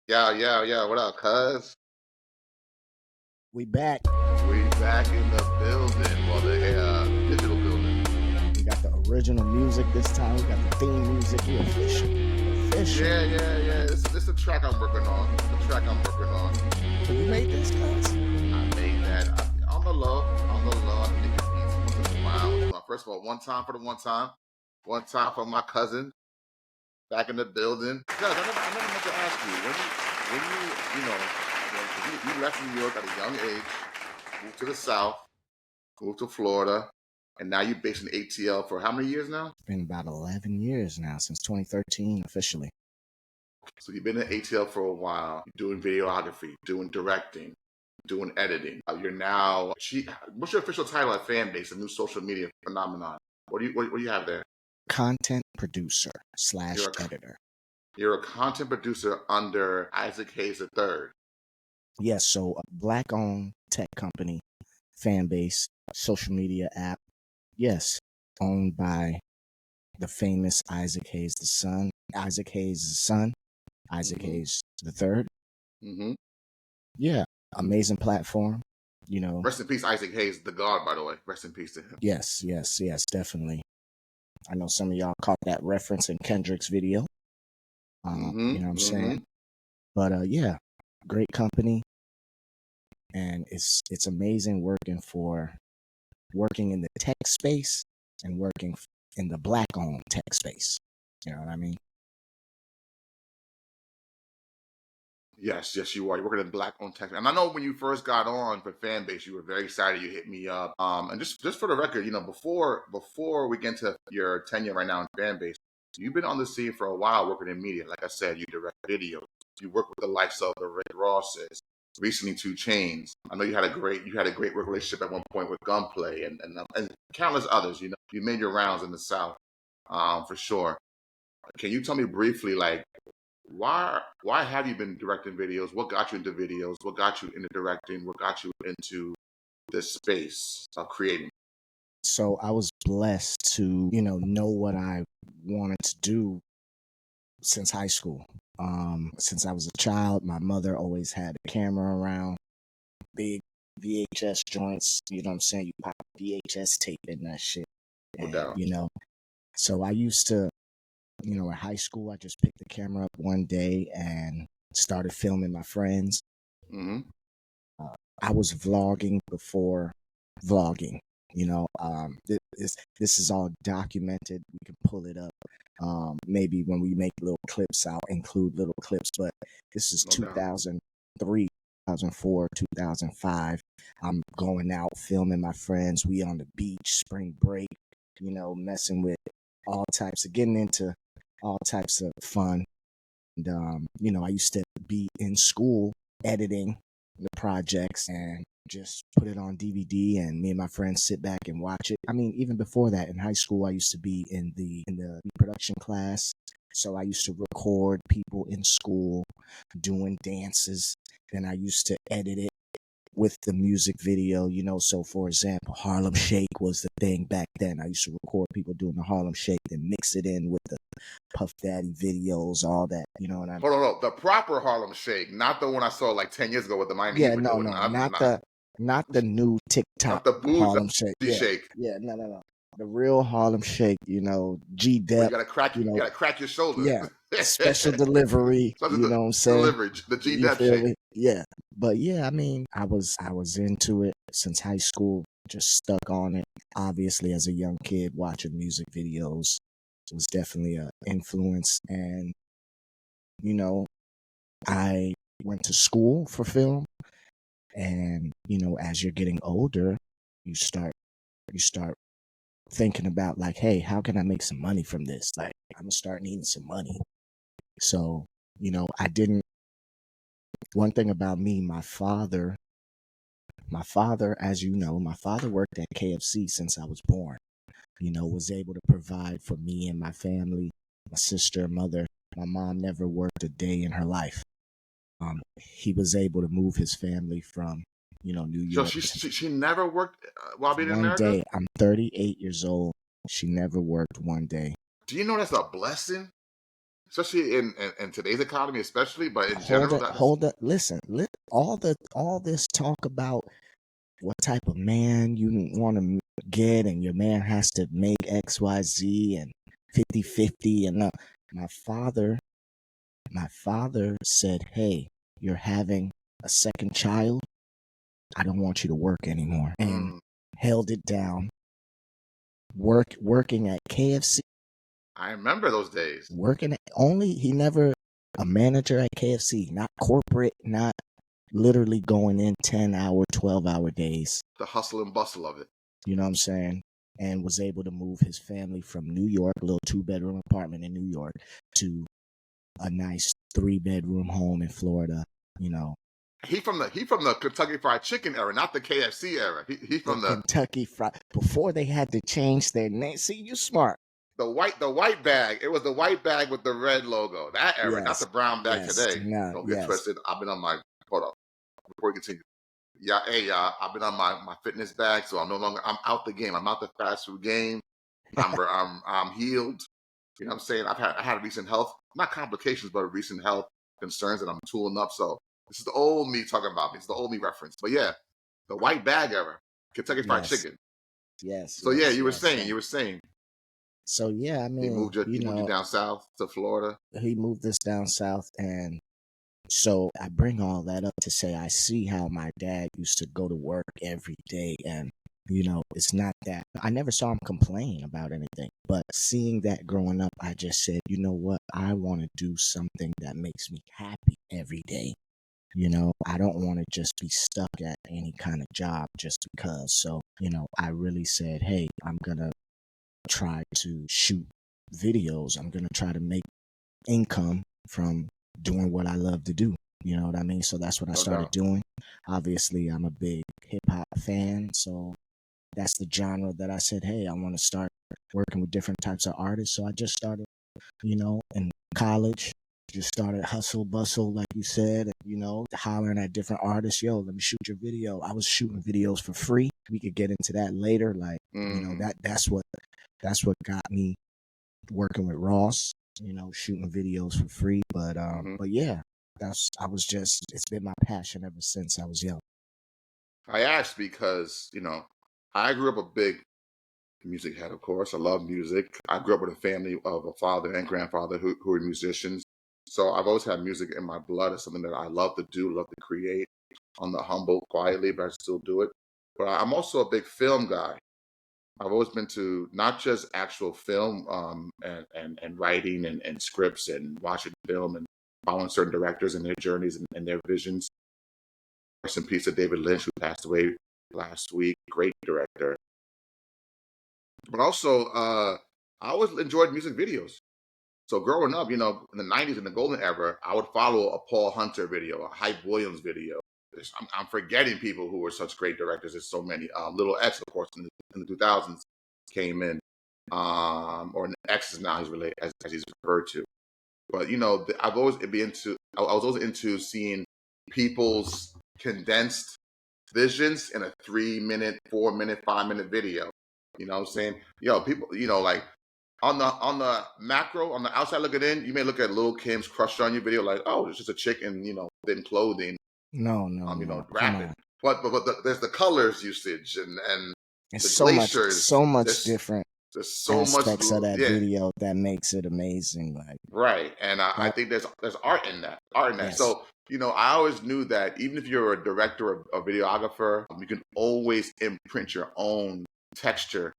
Yeah. What up, cuz? We back. We back in the building. Well, the digital building. We got the original music this time. We got the theme music. We official. Official. Yeah. It's a track I'm working on. The track I'm working on. You made this, cuz? I made that on the low. On the low. I make it beats once in a while. First of all, one time for the one time. One time for my cousin. Back in the building. Cuz, I never meant to ask you. You left New York at a young age, moved to the South, moved to Florida, and now you're based in ATL for how many years now? It's been about 11 years now, since 2013 officially. So you've been in ATL for a while, doing videography, doing directing, doing editing. You're now, what's your official title at Fanbase, a new social media phenomenon? What do you have there? Content producer / editor. You're a content producer under Isaac Hayes III. Yes, so a black-owned tech company, Fanbase, social media app. Yes, owned by the famous Isaac Hayes the son. Isaac Hayes' son, Isaac Hayes the third. Yeah, amazing platform. Rest in peace, Isaac Hayes, the God, by the way. Rest in peace to him. Yes, definitely. I know some of y'all caught that reference in Kendrick's video. You know what I'm saying? But yeah, great company. And it's amazing working in the tech space and working in the black-owned tech space. You know what I mean? Yes, you are. You're working in black-owned tech. And I know when you first got on for Fanbase, you were very excited. You hit me up. And just for the record, before we get into your tenure right now in Fanbase, you've been on the scene for a while working in media. Like I said, you direct videos. You work with the likes of the Rick Rosses, recently 2 Chainz. I know you had a great work relationship at one point with Gunplay and countless others. You made your rounds in the South, for sure. Can you tell me briefly, like, why have you been directing videos? What got you into videos? What got you into directing? What got you into this space of creating? So I was blessed to, know what I wanted to do since high school. Since I was a child, my mother always had a camera around, big VHS joints. You know what I'm saying? You pop VHS tape in that shit. And, so I used to, in high school, I just picked the camera up one day and started filming my friends. I was vlogging before vlogging. This is all documented. We can pull it up. Maybe when we make little clips, I'll include little clips. But this is 2003, 2004, 2005. I'm going out filming my friends. We on the beach, spring break. Messing with getting into all types of fun. And I used to be in school editing the projects and just put it on DVD, and me and my friends sit back and watch it. I mean, even before that, in high school, I used to be in the production class. So I used to record people in school doing dances, and I used to edit it with the music video, So for example, Harlem Shake was the thing back then. I used to record people doing the Harlem Shake and mix it in with the Puff Daddy videos, all that, Hold on, the proper Harlem Shake, not the one I saw like 10 years ago with the Miami Heat. Not the new TikTok Harlem Shake. No. The real Harlem Shake, G Dep. You gotta crack your shoulder. Yeah. Special delivery. You know what I'm saying? Delivery, the G Dep shake. Yeah. But yeah, I mean, I was into it since high school, just stuck on it. Obviously, as a young kid watching music videos was definitely an influence. And, I went to school for film. And, as you're getting older, you start thinking about like, hey, how can I make some money from this? Like, I'm gonna start needing some money. So, one thing about me, my father, as you know, my father worked at KFC since I was born, was able to provide for me and my family, my sister, mother. My mom never worked a day in her life. He was able to move his family from, New York. So she never worked while being in America? One day. I'm 38 years old. She never worked one day. Do you know that's a blessing? especially in today's economy, especially, but in Hold general, it, that's hold it. Listen, all this talk about what type of man you want to get, and your man has to make XYZ and 50-50. And my father, my father said, "Hey, you're having a second child. I don't want you to work anymore," and held it down. Working at KFC. I remember those days. Working at, only he never a manager at KFC, not corporate, not literally going in 10-hour, 12-hour days. The hustle and bustle of it. You know what I'm saying? And was able to move his family from New York, a little 2-bedroom apartment in New York, to a nice 3-bedroom home in Florida. You know, He from the Kentucky Fried Chicken era, not the KFC era. He the from the Kentucky Fried, before they had to change their name. See, you smart. the white bag. It was the white bag with the red logo. That era, not Yes, the brown bag yes, today. no, Don't get yes. twisted. I've been on my hold up before we continue. Yeah, hey, I've been on my fitness bag, so I'm out the game. I'm out the fast food game. I'm healed. You know what I'm saying? I had recent health, not complications, but recent health concerns that I'm tooling up. So this is the old me talking about me. It's the old me reference. But yeah, the white bag era, Kentucky Fried Yes, Chicken. yes, So yeah, yes, yes. you were saying So yeah, I mean, he moved you down south to Florida. he moved us down south, and so I bring all that up to say I see how my dad used to go to work every day, and it's not that I never saw him complain about anything, but seeing that growing up, I just said, you know what, I want to do something that makes me happy every day. I don't want to just be stuck at any kind of job just because. So, I really said, hey, I'm gonna try to shoot videos. I'm gonna try to make income from doing what I love to do. You know what I mean? So that's what I No started doubt. doing. Obviously, I'm a big hip hop fan, so that's the genre that I said, hey, I want to start working with different types of artists. So I just started, in college, just started hustle bustle, like you said, hollering at different artists. Yo, let me shoot your video. I was shooting videos for free. We could get into that later. Like, that's what got me working with Ross, shooting videos for free. But yeah, it's been my passion ever since I was young. I asked because I grew up a big music head, of course. I love music. I grew up with a family of a father and grandfather who are musicians. So I've always had music in my blood. It's something that I love to do, love to create on the humble, quietly, but I still do it. But I'm also a big film guy. I've always been to not just actual film and writing and scripts and watching film and following certain directors and their journeys and their visions. Rest in peace to David Lynch, who passed away last week. Great director. But also, I always enjoyed music videos. So growing up, in the '90s in the golden era, I would follow a Paul Hunter video, a Hype Williams video. I'm forgetting people who were such great directors. There's so many. Little X, of course, in the 2000s came in, or X is now he's related as he's referred to. But I was always into seeing people's condensed visions in a 3 minute, 4 minute, 5 minute video. You know what I'm saying? People, like on the macro, on the outside looking in, you may look at Lil Kim's Crush on You video like, oh, it's just a chick in, thin clothing, No, come rapping. on. There's the colors usage and It's the so glaciers. much There's different there's so much, aspects of that yeah, video that makes it amazing. Like right. And I that, think there's art in that, art in that. yes, So I always knew that even if you're a director or a videographer, you can always imprint your own texture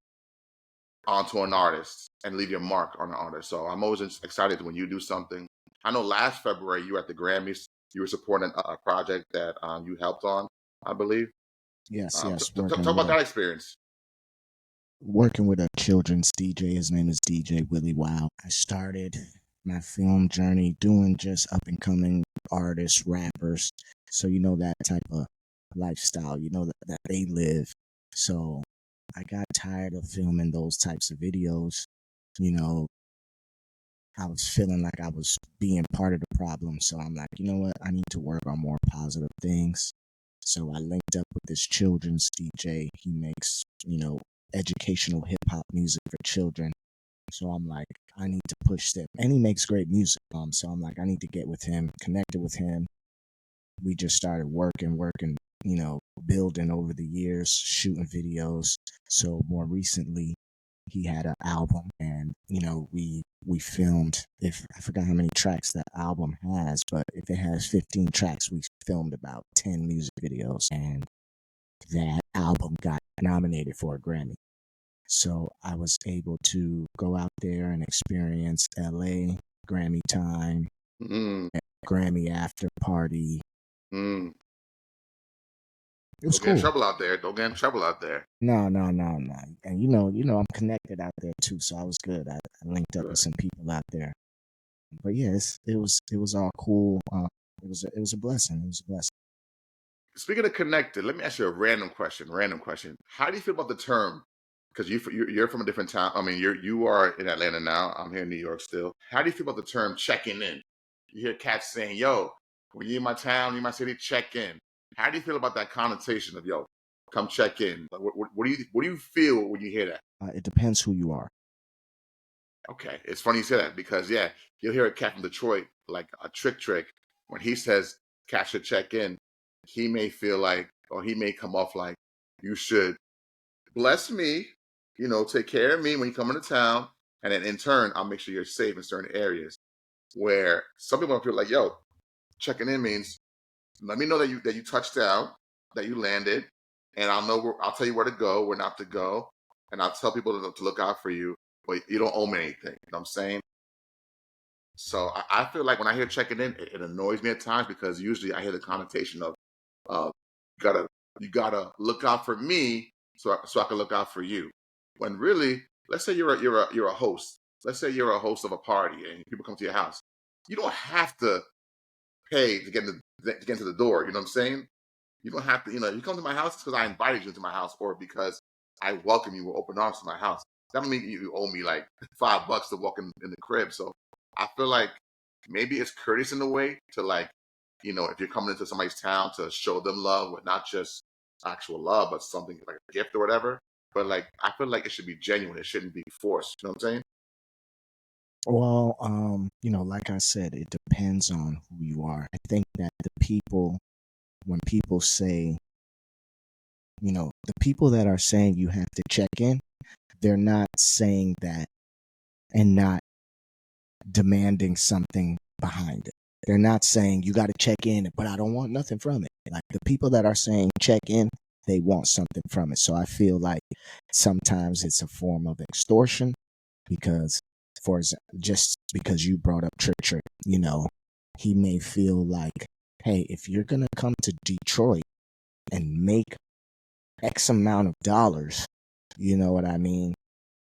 onto an artist and leave your mark on an artist. So I'm always excited when you do something. I know last February you were at the Grammys. You were supporting a project that you helped on, I believe. yes, T- yes. t- talk about that experience. Working with a children's DJ. His name is DJ Willie Wow. I started my film journey doing just up and coming artists, rappers. So that type of lifestyle, that they live. So I got tired of filming those types of videos. You know, I was feeling like I was being part of the problem. So I'm like, you know what? I need to work on more positive things. So I linked up with this children's DJ. He makes, educational hip hop music for children. So I'm like, I need to pushed it, and he makes great music. So I'm like, I need to get with him, connected with him. We just started working, building over the years, shooting videos. So more recently, he had an album, and we filmed. If I forgot how many tracks that album has, but if it has 15 tracks, we filmed about 10 music videos, and that album got nominated for a Grammy. So I was able to go out there and experience LA, Grammy time, Grammy after party. Mm. It was Don't get in cool. trouble out there. Don't get in trouble out there. No. And I'm connected out there too, so I was good. I linked up with some people out there. But yes, it was all cool. It was a blessing. It was a blessing. Speaking of connected, let me ask you a random question. Random question. How do you feel about the term? Because you're from a different town. I mean, you are in Atlanta now. I'm here in New York still. How do you feel about the term checking in? You hear cats saying, "Yo, when you in my town, you in my city, check in." How do you feel about that connotation of "Yo, come check in"? Like, what do you feel when you hear that? It depends who you are. Okay, it's funny you say that because yeah, you'll hear a cat from Detroit like a trick when he says cat should check in. He may feel like, or he may come off like, you should bless me, take care of me when you come into town, and then in turn, I'll make sure you're safe in certain areas. Where some people feel like, yo, checking in means let me know that you touched down, that you landed, and I'll tell you where to go, where not to go, and I'll tell people to look out for you, but you don't owe me anything. You know what I'm saying? So I feel like when I hear checking in, it annoys me at times because usually I hear the connotation of uh, you gotta you gotta look out for me so I can look out for you. When really, let's say you're a host. Let's say you're a host of a party and people come to your house. You don't have to pay to get into the door. You know what I'm saying? You don't have to. You come to my house because I invited you into my house or because I welcome you with open arms to my house. That don't mean you owe me like $5 to walk in the crib. So I feel like maybe it's courteous in a way to like, if you're coming into somebody's town to show them love with not just actual love, but something like a gift or whatever. But like, I feel like it should be genuine. It shouldn't be forced. You know what I'm saying? Well, like I said, it depends on who you are. I think that when people say, the people that are saying you have to check in, they're not saying that and not demanding something behind it. They're not saying you got to check in, but I don't want nothing from it. Like the people that are saying check in, they want something from it. So I feel like sometimes it's a form of extortion because, just because you brought up Trick, he may feel like, hey, if you're going to come to Detroit and make X amount of dollars, you know what I mean?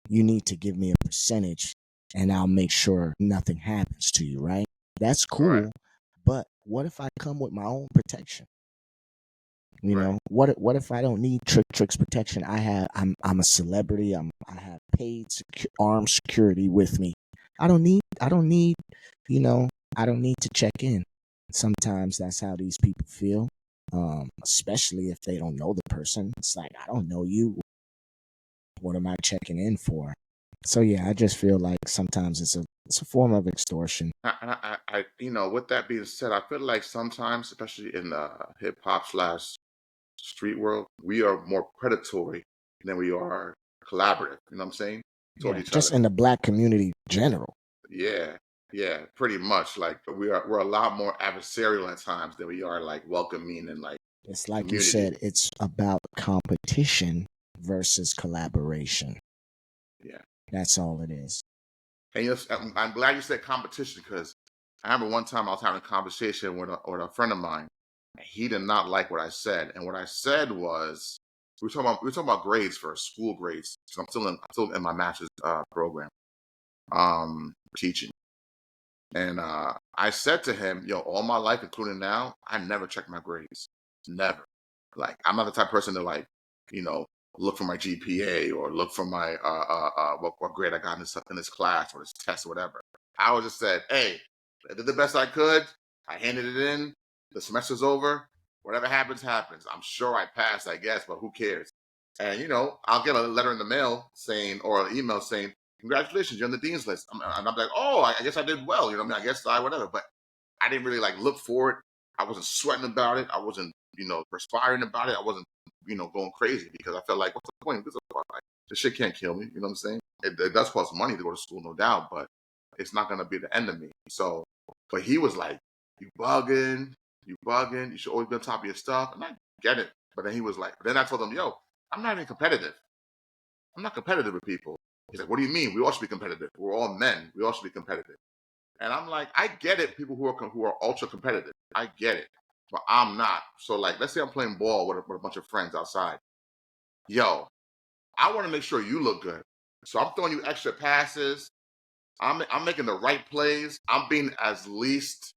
You need to give me a percentage and I'll make sure nothing happens to you, right? That's Right. cool. But what if I come with my own protection? Right. What if I don't need Trick's protection? I'm a celebrity. I have paid armed security with me. I don't need you know I don't need to check in. Sometimes that's how these people feel. Especially if they don't know the person. It's like, I don't know you. What am I checking in for? So yeah, I just feel like sometimes it's a form of extortion. With that being said, I feel like sometimes, especially in the hip hop slash street world, we are more predatory than we are collaborative. You know what I'm saying? Toward Yeah, each just other. in the black community general. Yeah, yeah, pretty much. Like we're a lot more adversarial at times than we are like welcoming and like It's like you community. said, it's about competition versus collaboration. Yeah, That's all it is. and I'm glad you said competition because I remember one time I was having a conversation with a friend of mine, and he did not like what I said. And what I said was we were talking about grades for school grades. So I'm still in my master's program, teaching. And I said to him, yo, all my life, including now, I never check my grades. Never. Like, I'm not the type of person to like, you know, look for my GPA or look for my what grade I got in this class or this test or whatever. I always just said, hey, I did the best I could. I handed it in. The semester's over. Whatever happens, happens. I'm sure I passed, I guess, but who cares? And I'll get a letter in the mail saying or an email saying, congratulations, you're on the dean's list. And I'm like, oh, I guess I did well. You know what I mean? I guess I whatever. But I didn't really like look for it. I wasn't sweating about it. I wasn't, perspiring about it. I wasn't, going crazy because I felt like, what's the point? This shit can't kill me. You know what I'm saying? It does cost money to go to school, no doubt, but it's not gonna be the end of me. So, but he was like, you bugging, you should always be on top of your stuff. And I get it. But then he was like, then I told him, yo, I'm not even competitive. I'm not competitive with people. He's like, what do you mean? We all should be competitive. We're all men. We all should be competitive. And I'm like, I get it. People who are ultra competitive, I get it, but I'm not. So like, let's say I'm playing ball with a bunch of friends outside. Yo, I want to make sure you look good. So I'm throwing you extra passes. I'm making the right plays. I'm being as least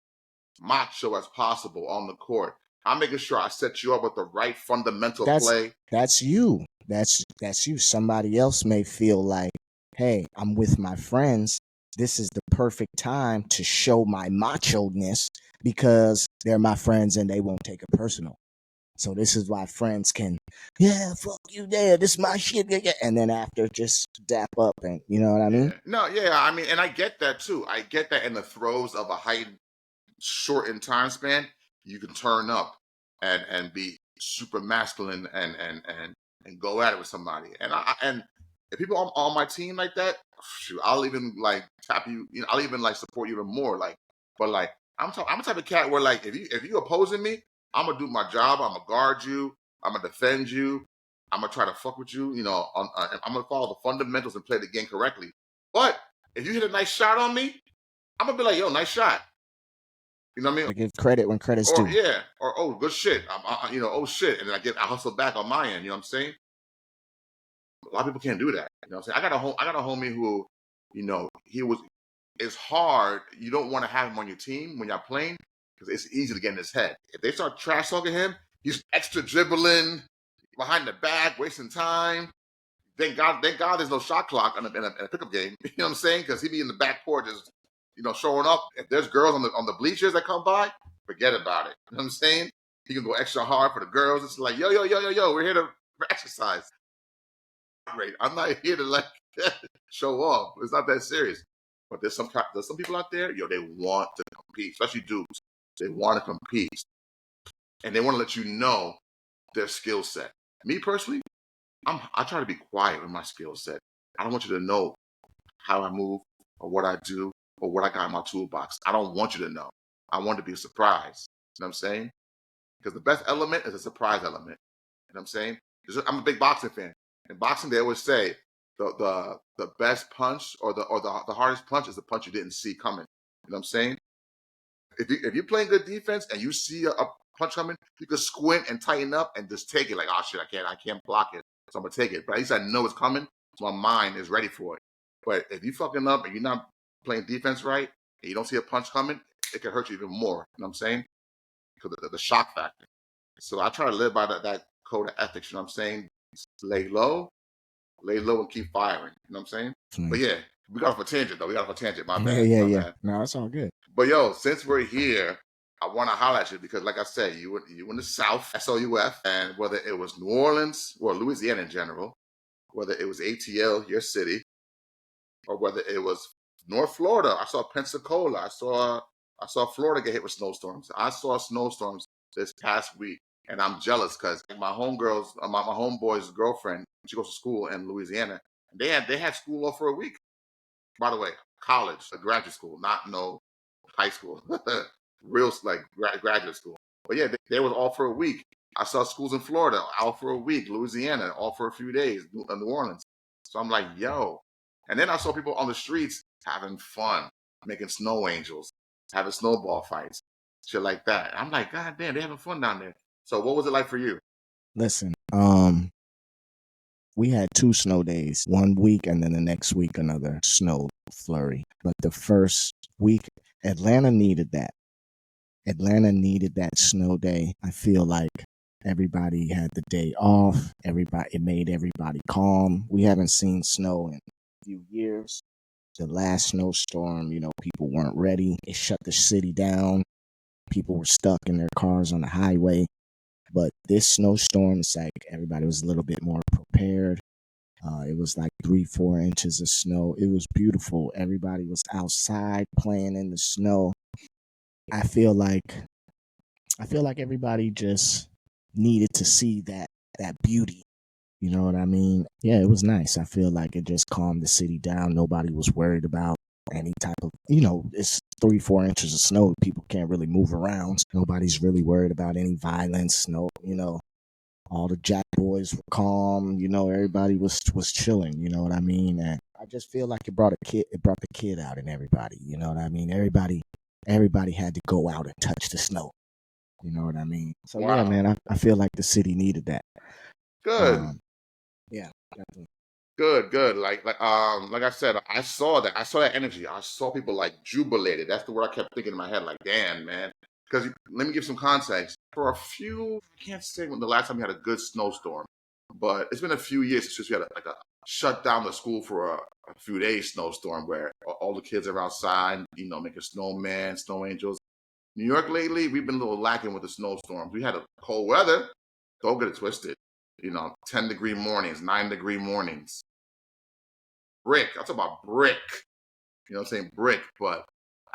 macho as possible on the court. I'm making sure I set you up with the right fundamental play. That's you. That's you. Somebody else may feel like, hey, I'm with my friends. This is the perfect time to show my macho-ness because they're my friends and they won't take it personal. So this is why friends can, yeah, fuck you there, this is my shit, and then after just dap up and, you know what I mean? Yeah. No, yeah, I mean, and I get that too. I get that in the throes of a heightened, shortened time span, you can turn up and be super masculine and go at it with somebody. And if people on my team like that, shoot, I'll even like tap you. I'll even like support you even more. Like, but like I'm the type of cat where like if you opposing me, I'm gonna do my job. I'm gonna guard you. I'm gonna defend you. I'm gonna try to fuck with you. I'm gonna follow the fundamentals and play the game correctly. But if you hit a nice shot on me, I'm gonna be like, yo, nice shot. You know what I mean? I give credit when credit's Or due. yeah, or oh, good shit. Oh shit, and then I hustle back on my end. You know what I'm saying? A lot of people can't do that. You know what I'm saying? I got a homie who, he was. It's hard. You don't want to have him on your team when you're playing because it's easy to get in his head. If they start trash talking him, he's extra dribbling behind the back, wasting time. Thank God, there's no shot clock in a pickup game. You know what I'm saying? Because he be in the back court just, showing up. If there's girls on the bleachers that come by, forget about it. You know what I'm saying? He can go extra hard for the girls. It's like, yo, we're here for exercise. Great. I'm not here to like show off. It's not that serious. But there's some people out there, they want to compete, especially dudes. They want to compete, and they want to let you know their skill set. Me personally, I try to be quiet with my skill set. I don't want you to know how I move or what I do or what I got in my toolbox. I don't want you to know. I want it to be a surprise. You know what I'm saying? Because the best element is a surprise element. You know what I'm saying? I'm a big boxing fan. In boxing, they always say the best punch or the hardest punch is the punch you didn't see coming. You know what I'm saying? If you're playing good defense and you see a punch coming, you can squint and tighten up and just take it. Like, oh shit, I can't block it, so I'm gonna take it. But at least I know it's coming, so my mind is ready for it. But if you fucking up and you're not playing defense right, and you don't see a punch coming, it can hurt you even more. You know what I'm saying? Because of the shock factor. So I try to live by that code of ethics. You know what I'm saying? Lay low and keep firing. You know what I'm saying? But yeah, we got off a tangent though. My bad. Yeah. My bad. No, it's all good. But yo, since we're here, I want to highlight you because, like I said, you in the South, SOUF, and whether it was New Orleans or Louisiana in general, whether it was ATL, your city, or whether it was North Florida, I saw Pensacola, I saw Florida get hit with snowstorms. I saw snowstorms this past week, and I'm jealous because my homegirls, my homeboy's girlfriend, she goes to school in Louisiana, and they had school off for a week. By the way, college, a graduate school, not no high school, real like graduate school. But yeah, they was all for a week. I saw schools in Florida out for a week, Louisiana all for a few days, New Orleans. So I'm like, yo. And then I saw people on the streets having fun, making snow angels, having snowball fights, shit like that. I'm like, God damn, they having fun down there. So what was it like for you? Listen, we had 2 snow days, 1 week and then the next week another snow flurry. But the first week, Atlanta needed that. Atlanta needed that snow day. I feel like everybody had the day off. It made everybody calm. We haven't seen snow in a few years. The last snowstorm, people weren't ready. It shut the city down. People were stuck in their cars on the highway. But this snowstorm, it's like everybody was a little bit more prepared. It was like 3-4 inches of snow. It was beautiful. Everybody was outside playing in the snow. I feel like everybody just needed to see that beauty. You know what I mean? Yeah, it was nice. I feel like it just calmed the city down. Nobody was worried about any type of, it's 3-4 inches of snow. People can't really move around. Nobody's really worried about any violence. No, all the Jack boys were calm. Everybody was chilling. You know what I mean? And I just feel like it brought the kid out in everybody. You know what I mean? Everybody had to go out and touch the snow. You know what I mean? So yeah, Wow. man, I feel like the city needed that. Good. Um, yeah, definitely. Good. Like I said, I saw that. I saw that energy. I saw people like jubilated. That's the word I kept thinking in my head. Like, damn, man. Because let me give some context. For a few, I can't say when the last time we had a good snowstorm, but it's been a few years since we had like a shut down the school for a few days snowstorm where all the kids are outside, making snowman, snow angels. New York lately, we've been a little lacking with the snowstorms. We had a cold weather. Don't get it twisted. 10-degree mornings, 9-degree mornings. Brick. I'm talking about brick. You know what I'm saying? Brick. But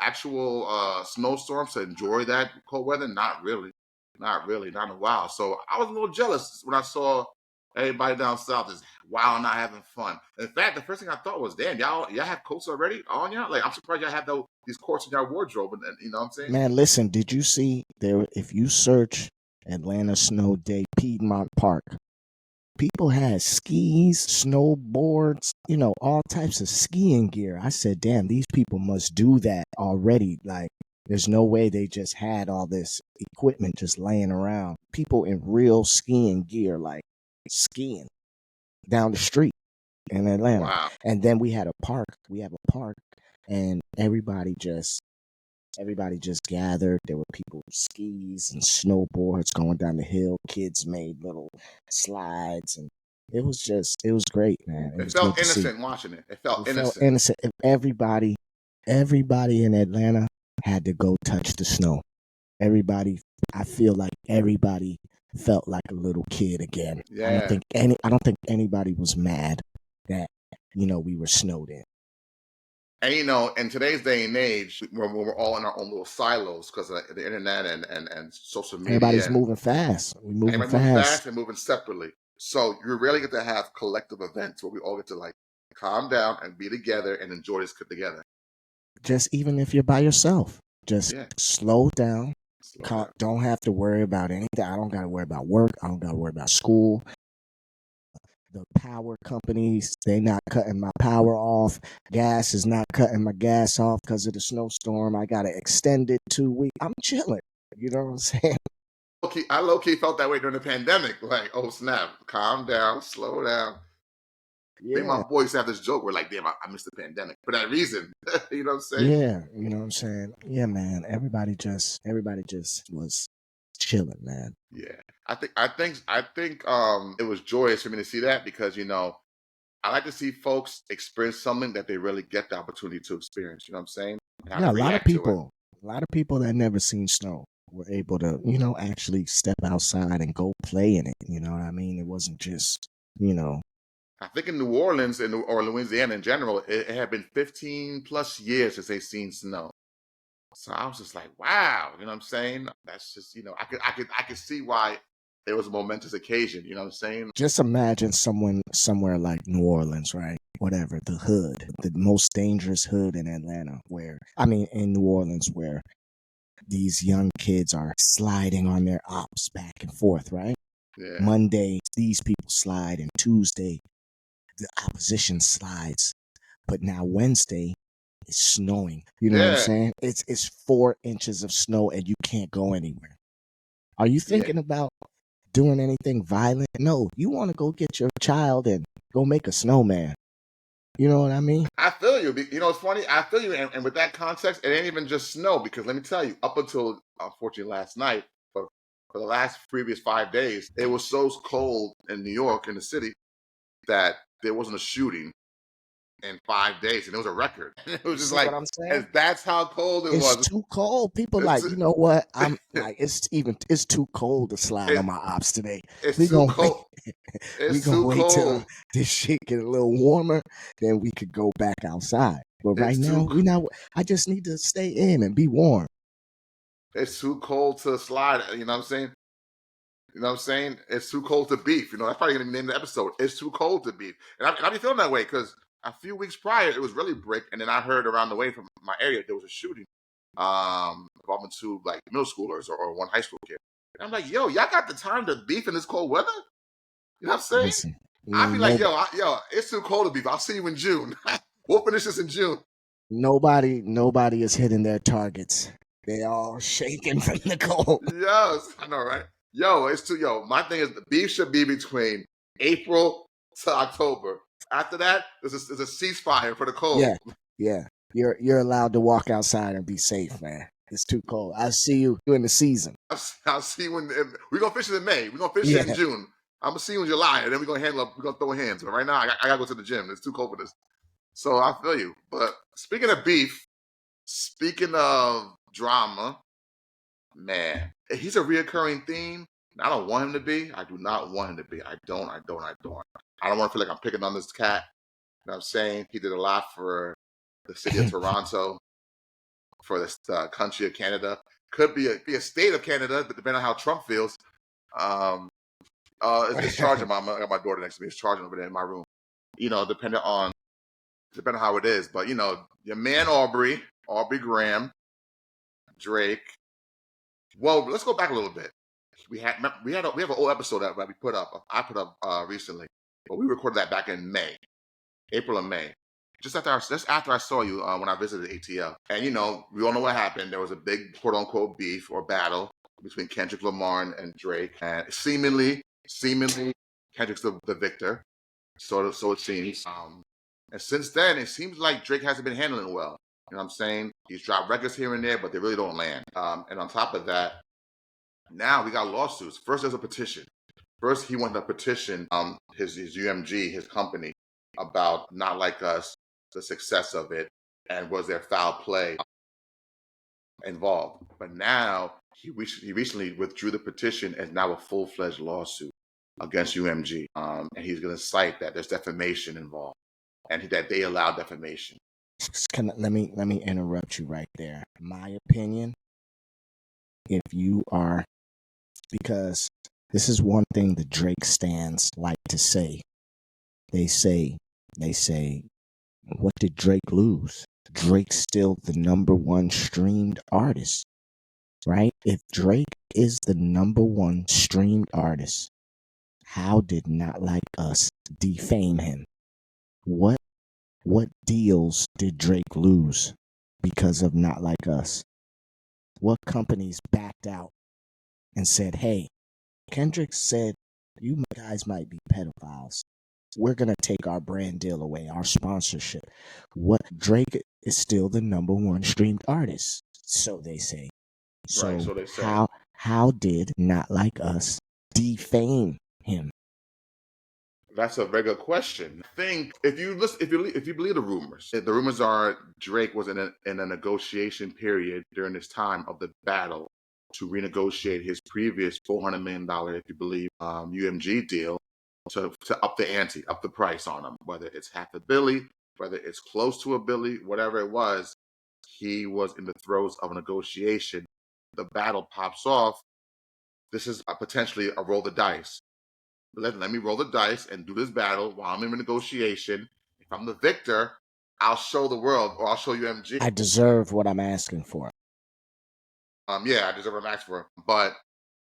actual snowstorms to enjoy that cold weather, not really. Not really. Not in a while. So I was a little jealous when I saw everybody down south is wild, not having fun. In fact, the first thing I thought was, damn, y'all have coats already on y'all? Like, I'm surprised y'all have these coats in your wardrobe. And you know what I'm saying? Man, listen, did you see there? If you search Atlanta Snow Day, Piedmont Park, people had skis, snowboards, all types of skiing gear. I said, damn, these people must do that already. Like, there's no way they just had all this equipment just laying around. People in real skiing gear, like skiing down the street in Atlanta. Wow. And then we had a park. We have a park, and everybody just gathered. There were people with skis and snowboards going down the hill. Kids made little slides, and it was great, man. It It was good felt to see. innocent watching it. It felt It felt innocent. innocent. If everybody in Atlanta had to go touch the snow. Everybody, I feel like everybody felt like a little kid again. I don't Yeah. think anybody was mad that we were snowed in. And in today's day and age, when we're all in our own little silos because of the internet and social media, Everybody's and moving fast. We moving everybody moving fast. fast and moving separately. So you really get to have collective events where we all get to like calm down and be together and enjoy this together. Just even if you're by yourself, just Yeah, slow down. slow down. Don't have to worry about anything. I don't got to worry about work. I don't got to worry about school. The power companies, they not cutting my power off. Gas is not cutting my gas off because of the snowstorm. I got to extend it 2 weeks. I'm chilling. You know what I'm saying? I low key felt that way during the pandemic. Like, oh snap, calm down, slow down. Me and Yeah. my boys have this joke. We're like, damn, I missed the pandemic for that reason. You know what I'm saying? Yeah. You know what I'm saying? Yeah, man. Everybody just was chilling, man. Yeah. I think it was joyous for me to see that because I like to see folks experience something that they really get the opportunity to experience. You know what I'm saying? And how Yeah, to a lot of react to it. people, that never seen snow were able to, actually step outside and go play in it. You know what I mean? It wasn't just, you know, I think in New Orleans or Louisiana in general, it had been 15 plus years since they seen snow. So I was just like, wow, you know what I'm saying? That's just, I could see why it was a momentous occasion. You know what I'm saying? just imagine someone somewhere like New Orleans, right? Whatever, the hood, the most dangerous hood in Atlanta, in New Orleans, where these young kids are sliding on their ops back and forth, right? Yeah, Monday, these people slide, and Tuesday, the opposition slides. But now Wednesday, it's snowing. You know what I'm yeah, saying? It's 4 inches of snow, and you can't go anywhere. Are you yeah. thinking about doing anything violent? No, you want to go get your child and go make a snowman. You know what I mean? I feel you. It's funny. I feel you. And with that context, it ain't even just snow because let me tell you, up until unfortunately last night, for the last previous 5 days, it was so cold in New York, in the city, that there wasn't a shooting. in 5 days, and it was a record. It was You just see what like, I'm saying? and that's how cold it It's was. too cold. People It's like, you know what? I'm like, it's too cold to slide it, on my ops today. it's We too gonna wait. cold. We It's gonna too wait till cold. this shit get a little warmer, then we could go back outside. But right It's now, too we not. I just need to stay in and be warm. it's too cold to slide. You know what I'm saying? You know what I'm saying? It's too cold to beef. You know, that's probably gonna be the name of the episode. It's too cold to beef. And I be feeling that way because a few weeks prior it was really brick, and then I heard around the way from my area there was a shooting involving two like middle schoolers or one high school kid. And I'm like, yo, y'all got the time to beef in this cold weather? You know what I'm saying? Listen, I'd be ain't like, no yo, it's too cold to beef. I'll see you in June. We'll finish this in June. nobody is hitting their targets. They all shaking from the cold. Yes, I know, right? Yo, it's too my thing is the beef should be between April to October. After that, there's a ceasefire for the cold. Yeah, yeah. You're allowed to walk outside and be safe, man. It's too cold. I see you in the season. I'll see you when we're gonna fish it in May. We're gonna fish it in Yeah. June. I'm gonna see you in July, and then we're gonna throw hands. But right now, I gotta go to the gym. It's too cold for this. So I feel you. But speaking of beef, speaking of drama, man, he's a reoccurring theme. I don't want him to be. I do not want him to be. I don't. I don't. I don't. I don't want to feel like I'm picking on this cat. You know what I'm saying? He did a lot for the city of Toronto, for the country of Canada. Could be a state of Canada, but depending on how Trump feels. Um, it's charging. I got my daughter next to me. It's charging over there in my room. You know, depending on how it is. But you know, your man Aubrey Graham, Drake. Well, let's go back a little bit. We have an old episode that we put up. I put up recently, but we recorded that back in May, April and May. Just after I saw you when I visited ATL, and you know we all know what happened. There was a big quote unquote beef or battle between Kendrick Lamar and Drake, and seemingly Kendrick's the victor. So it seems. And since then, it seems like Drake hasn't been handling it well. You know what I'm saying? He's dropped records here and there, but they really don't land. And on top of that, now we got lawsuits. First, there's a petition. First, he wanted to petition his UMG, his company, about Not Like Us, the success of it, and was there foul play involved. But now he recently withdrew the petition and now a full-fledged lawsuit against UMG. And he's going to cite that there's defamation involved and that they allow defamation. Let me interrupt you right there. My opinion, if you are, because this is one thing the Drake stands like to say. They say, what did Drake lose? Drake's still the number one streamed artist, right? If Drake is the number one streamed artist, how did Not Like Us defame him? What deals did Drake lose because of Not Like Us? What companies backed out and said, hey, Kendrick said, you guys might be pedophiles. We're going to take our brand deal away, our sponsorship. What Drake is still the number one streamed artist, so they say. Right, So so they say. how did Not Like Us defame him? That's a very good question. I think if you listen, if you believe the rumors are Drake was in a negotiation period during this time of the battle to renegotiate his previous $400 million, if you believe, UMG deal to up the ante, up the price on him. Whether it's half a billy, whether it's close to a billy, whatever it was, he was in the throes of a negotiation. The battle pops off. This is potentially a roll the dice. Let me roll the dice and do this battle while I'm in a negotiation. If I'm the victor, I'll show the world, or I'll show you MG. I deserve what I'm asking for. Yeah, I deserve what I'm asking for. But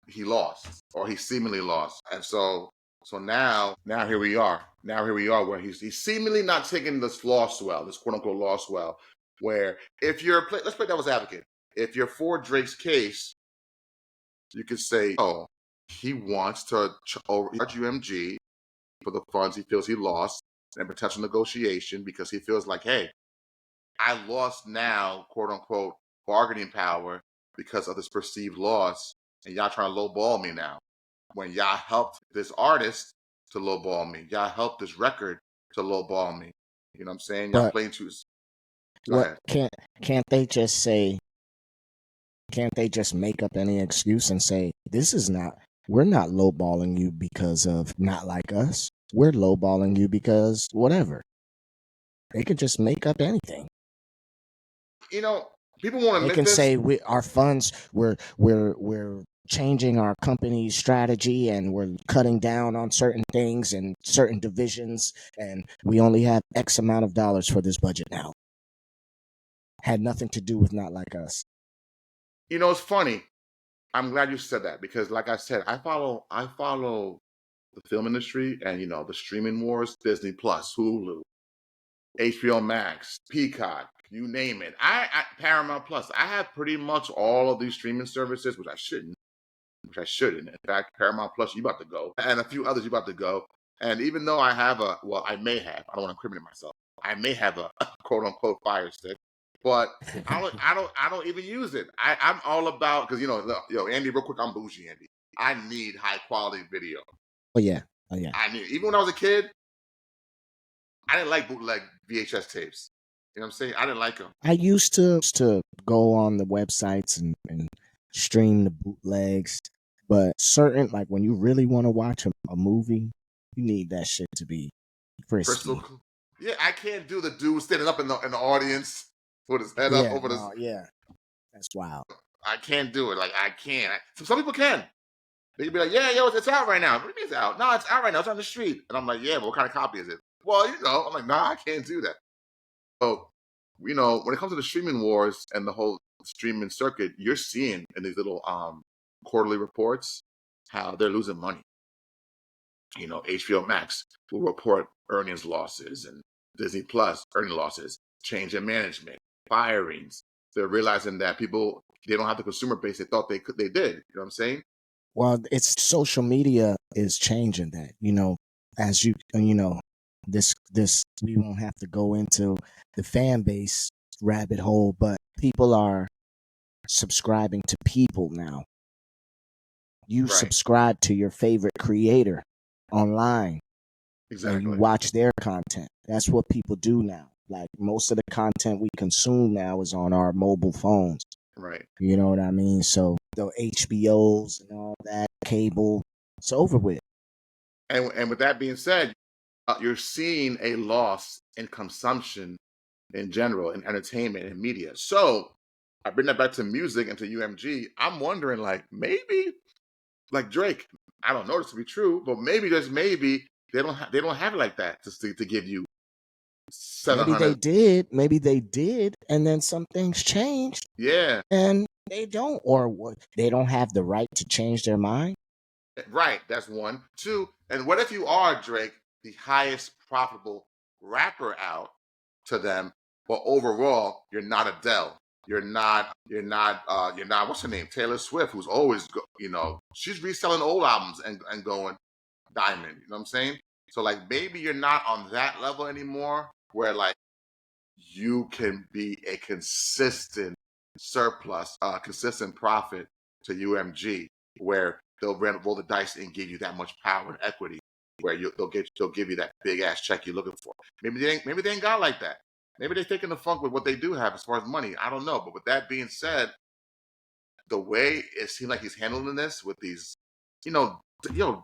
he lost, or he seemingly lost, and so now here we are. Now here we are, where he's seemingly not taking this loss well, this quote unquote loss well. Where if you're let's play devil's advocate. If you're for Drake's case, you could say, oh, he wants to overcharge UMG for the funds he feels he lost and potential negotiation because he feels like, hey, I lost now, quote unquote, bargaining power because of this perceived loss, and y'all trying to lowball me now. When y'all helped this artist to lowball me, y'all helped this record to lowball me. You know what I'm saying? Y'all But playing choose. Go what ahead. can't they just say? Can't they just make up any excuse and say this is not? We're not lowballing you because of not like us. We're lowballing you because whatever. They could just make up anything. You know, people won't They admit can this. say our funds we're changing our company's strategy and we're cutting down on certain things and certain divisions and we only have X amount of dollars for this budget now. Had nothing to do with not like us. You know, it's funny. I'm glad you said that because, like I said, I follow the film industry and the streaming wars, Disney Plus, Hulu, HBO Max, Peacock, you name it. I Paramount Plus. I have pretty much all of these streaming services, which I shouldn't. Which I shouldn't. In fact, Paramount Plus, you about to go, and a few others you about to go. And even though I have I may have. I don't want to incriminate myself. I may have a quote unquote Fire Stick, but I don't even use it. I'm all about because Andy, real quick, I'm bougie, Andy. I need high quality video. Oh yeah. Oh yeah. I need even when I was a kid, I didn't like bootleg VHS tapes. You know what I'm saying? I didn't like them. I used to go on the websites and stream the bootlegs, but certain like when you really want to watch a movie, you need that shit to be Crystal. crispy. Yeah, I can't do the dude standing up in the audience with his head up Yeah, over this. no, yeah, that's wild. I can't do it. Like I can't. Some people can. They can be like, "Yeah, yo, it's out right now." What do you mean it's out? No, it's out right now. It's on the street. And I'm like, "Yeah, but what kind of copy is it?" Well, I'm like, "Nah, I can't do that." So, when it comes to the streaming wars and the whole streaming circuit, you're seeing in these little quarterly reports how they're losing money. HBO Max will report earnings losses and Disney Plus earning losses, change in management, firings. They're realizing that people they don't have the consumer base they thought they did. You know what I'm saying? Well, it's social media is changing that. As this we won't have to go into the fan base rabbit hole, but people are subscribing to people now. You Right. subscribe to your favorite creator online and you Exactly. watch their content. That's what people do now. Like most of the content we consume now is on our mobile phones. Right. You know what I mean? So the HBOs and all that, cable, it's over with. And with that being said, you're seeing a loss in consumption in general, in entertainment and media. So I bring that back to music and to UMG. I'm wondering, like, maybe like Drake. I don't know this to be true, but maybe just maybe they don't have it like that to give you Maybe they 700. did, and then some things changed, Yeah, and they don't, or they don't have the right to change their mind. right. That's one. Two. And what if you are Drake, the highest profitable rapper out to them, but overall you're not Adele. You're not. What's her name? Taylor Swift, who's always she's reselling old albums and going diamond. You know what I'm saying? So like maybe you're not on that level anymore, where like you can be a consistent surplus, consistent profit to UMG, where they'll roll the dice and give you that much power and equity, where they'll give you that big ass check you're looking for. Maybe they ain't got like that. Maybe they're taking the funk with what they do have as far as money. I don't know. But with that being said, the way it seemed like he's handling this with these,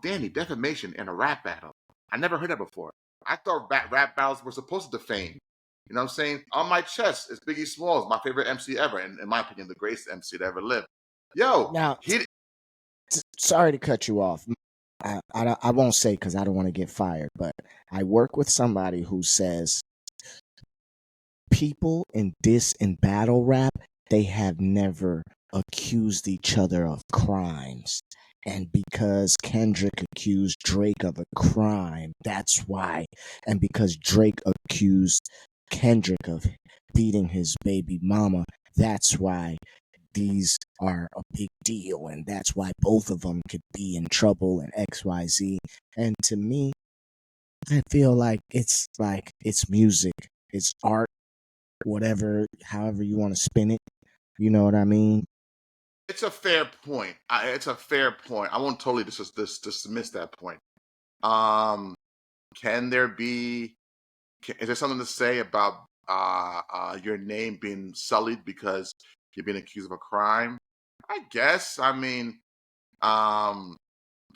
Danny, defamation in a rap battle. I never heard that before. I thought rap battles were supposed to defame. You know what I'm saying? On my chest is Biggie Smalls, my favorite MC ever, and in my opinion, the greatest MC to ever live. Yo, Now, he sorry to cut you off. I won't say because I don't want to get fired, but I work with somebody who says people in diss and battle rap, they have never accused each other of crimes. And because Kendrick accused Drake of a crime, that's why. And because Drake accused Kendrick of beating his baby mama, that's why these are a big deal. And that's why both of them could be in trouble and XYZ. And to me, I feel like it's music, it's art, whatever, however you want to spin it. You know what I mean? it's a fair point. It's a fair point. I won't totally dismiss that point. Um, can there be Is there something to say about your name being sullied because you're being accused of a crime? I guess. I mean, um,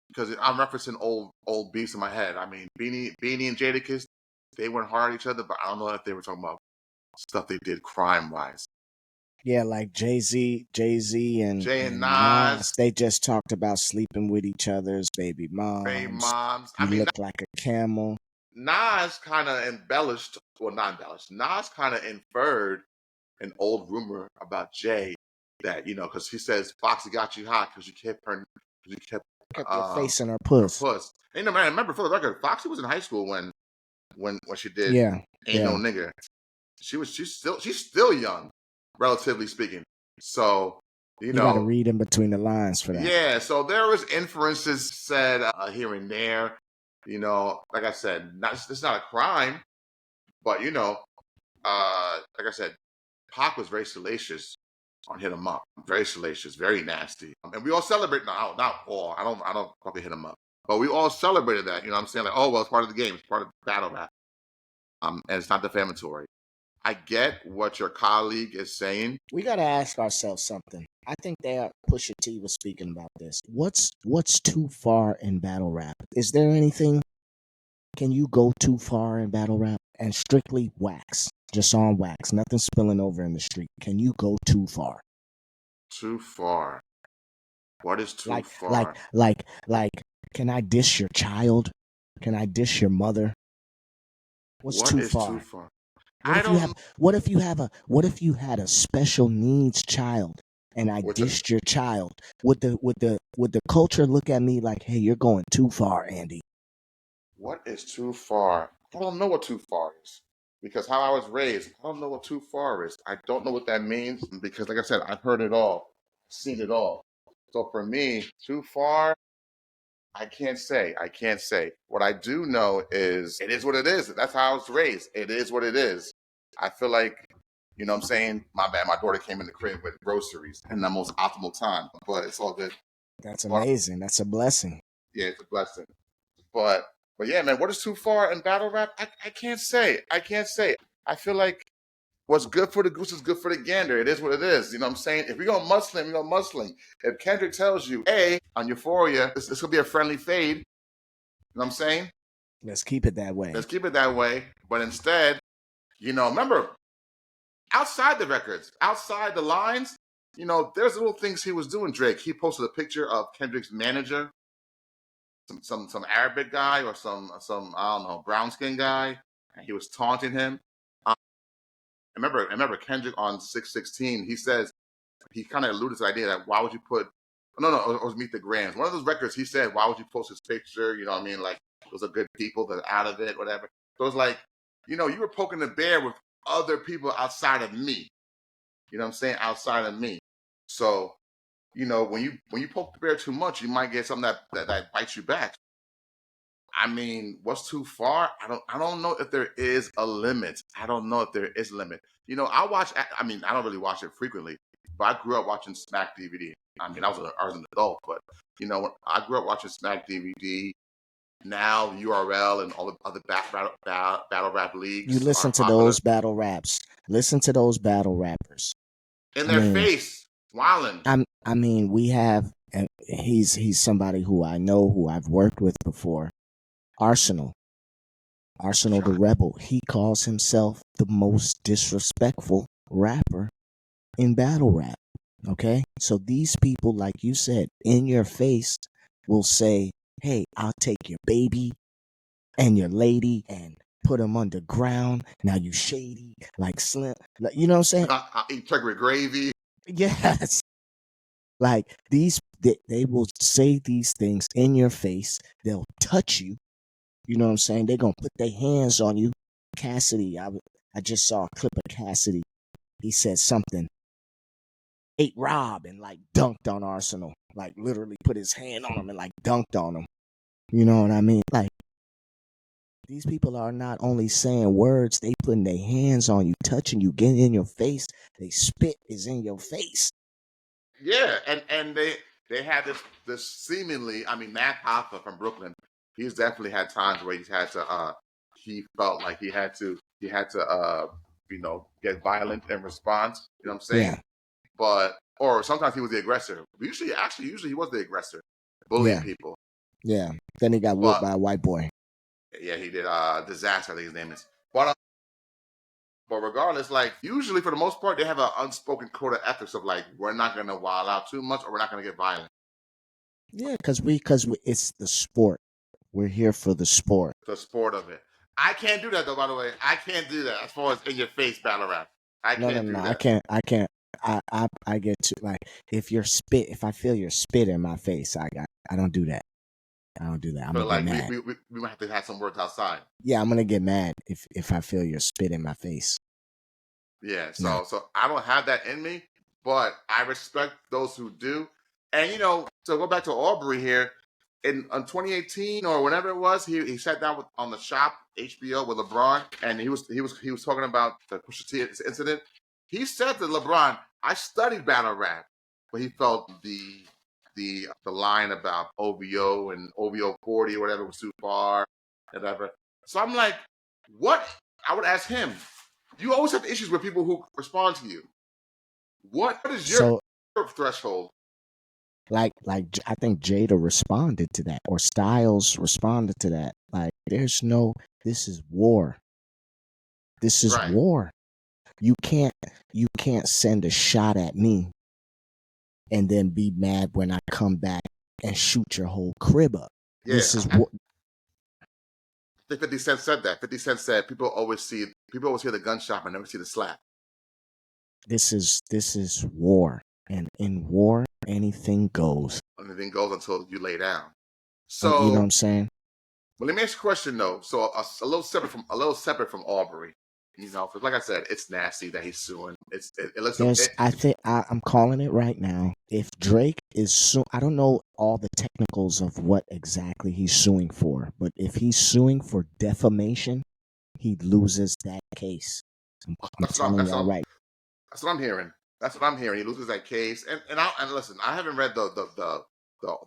because I'm referencing old beefs in my head. I mean, Beanie and Jadakiss, they went hard at each other, but I don't know if they were talking about stuff they did crime wise. Yeah, like Jay Z Jay and and Nas, Nas, they just talked about sleeping with each other's baby Ray moms. Moms. I You mean, look like a camel. Nas kind of embellished, well, not embellished. Nas kind of inferred an old rumor about Jay that because he says Foxy got you hot because you kept Kept your face in her her puss. puss. And, man, remember for the record, Foxy was in high school when she did Yeah, Ain't No yeah. Nigga. She's still young, relatively speaking. So You got to read in between the lines for that. yeah. So there was inferences said here and there. Like I said, it's not a crime, but like I said, Pac was very salacious on Hit 'Em Up. Very salacious, very nasty. And we all celebrate now, not all. I don't fucking Hit 'Em Up. But we all celebrated that, you know what I'm saying? Like, oh well, it's part of the game, it's part of battle rap. And it's not defamatory. I get what your colleague is saying. We got to ask ourselves something. I think Pusha T was speaking about this. What's too far in battle rap? Is there anything? Can you go too far in battle rap and strictly wax, just on wax, nothing spilling over in the street? Can you go too far? Too far. What is too Like, far? can I dish your child? Can I dish your mother? What's What too is too far? far? What I if you don't have what if you have a what if you had a special needs child and I which dished your child? Would the culture look at me like, hey, you're going too far, Andy? what is too far? I don't know what too far is. Because how I was raised, I don't know what too far is. I don't know what that means because like I said, I've heard it all, seen it all. So for me, too far, I can't say. I can't say. What I do know is it is what it is. That's how I was raised. It is what it is. I feel like, what I'm saying, my bad, my daughter came in the crib with groceries in the most optimal time, but it's all good. That's But amazing. That's a blessing. yeah, it's a blessing. But yeah, man, what is too far in battle rap? I can't say. I can't say. I feel like what's good for the goose is good for the gander. It is what it is. You know what I'm saying? If we go muslim, we go muslim. If Kendrick tells you, hey, on Euphoria, this could be a friendly fade, you know what I'm saying? Let's keep it that way. Let's keep it that way. But instead, remember, outside the records, outside the lines, there's little things he was doing, Drake. He posted a picture of Kendrick's manager, some Arabic guy or some I don't know, brown skin guy, and he was taunting him. Remember Kendrick on 616, he says he kind of alluded to the idea that why would you put no, it was Meet the Grams. One of those records he said, why would you post his picture? You know what I mean? Like those are good people that are out of it, whatever. So it's like, you were poking the bear with other people outside of me. You know what I'm saying? Outside of me. So, when you poke the bear too much, you might get something that bites you back. I mean, what's too far? I don't know if there is a limit. I don't know if there is a limit. I mean, I don't really watch it frequently, but I grew up watching Smack DVD. I mean, I was an adult, but I grew up watching Smack DVD. Now URL and all the other battle rap You leagues are listen to popular. those battle raps. Listen to those battle rappers. In I their mean, face, wildin'. we have, and he's somebody who I know, who I've worked with before. Arsenal the Shot. Rebel. He calls himself the most disrespectful rapper in battle rap. Okay, so these people, like you said, in your face, will say, "Hey, I'll take your baby and your lady and put them underground. Now you shady like Slim." Like, you know what I'm saying? I eat turkey with gravy. Yes. Like they will say these things in your face. They'll touch you. You know what I'm saying? They're gonna put their hands on you. Cassidy, I just saw a clip of Cassidy. He said something, ate Rob and like dunked on Arsenal. Like literally put his hand on him and like dunked on him. You know what I mean? Like these people are not only saying words, they putting their hands on you, touching you, getting in your face. They spit is in your face. Yeah, and they had this seemingly. I mean, Matt Hoffa from Brooklyn. He's definitely had times where he's had to he felt like he had to get violent in response. You know what I'm saying? Yeah. But or sometimes he was the aggressor. Usually he was the aggressor, bullying Yeah. people. Yeah. Then he got whooped But by a white boy. yeah, he did. Disaster, I think his name is. But regardless, like usually for the most part, they have an unspoken code of ethics of like we're not gonna wild out too much or we're not gonna get violent. Yeah, because it's the sport. We're here for the sport. The sport of it. I can't do that though. By the way, I can't do that as far as in your face battle rap. I No, no, can't no. do I that. can't. I can't. I get to like if I feel your spit in my face, I don't do that. I don't do that. I'm So gonna get like mad. we might have to have some words outside. Yeah, I'm gonna get mad if I feel your spit in my face. Yeah, No. so I don't have that in me, but I respect those who do. And so go back to Aubrey here. In 2018 or whenever it was, he sat down on the Shop HBO with LeBron, and he was talking about the Pusha T incident. He said to LeBron, "I studied battle rap," but he felt the line about OVO and OVO 40 or whatever was too far, whatever. So I'm like, what? I would ask him. You always have issues with people who respond to you. What is your So threshold? like I think Jada responded to that, or Styles responded to that. Like, this is war. This is Right. war. You can't send a shot at me and then be mad when I come back and shoot your whole crib up. Yeah. This is I what think 50 Cent said that. 50 Cent said people always hear the gunshot but never see the slap. this is war. And in war, anything goes. Anything goes until you lay down. You know what So I'm saying? but let me ask you a question though. So a little separate from Aubrey. Because like I said, it's nasty that he's suing. It looks I think I'm calling it right now. If Drake is I don't know all the technicals of what exactly he's suing for, but if he's suing for defamation, he loses that case. I'm that's what I'm telling that's y'all what I'm, right. that's what I'm hearing. That's what I'm hearing. He loses that case, and listen, I haven't read the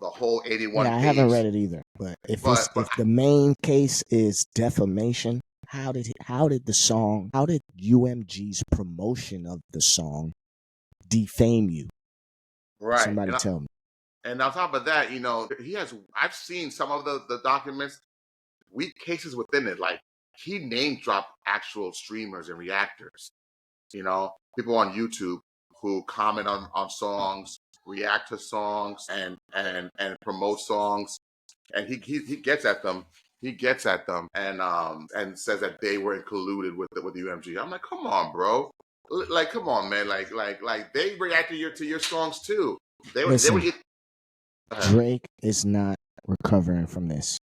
whole 81 Yeah, I haven't page, read it either. But but if the main case is defamation, how did UMG's promotion of the song defame you? right, Somebody tell me. and on top of that, he has. I've seen some of the documents, weak cases within it. Like he name dropped actual streamers and reactors. People on YouTube who comment on songs, react to songs, and promote songs, and he gets at them. He gets at them and says that they were colluded with the UMG. I'm like, come on, bro. Like, come on, man. Like they reacted to your songs too. They were. Listen, Drake is not recovering from this.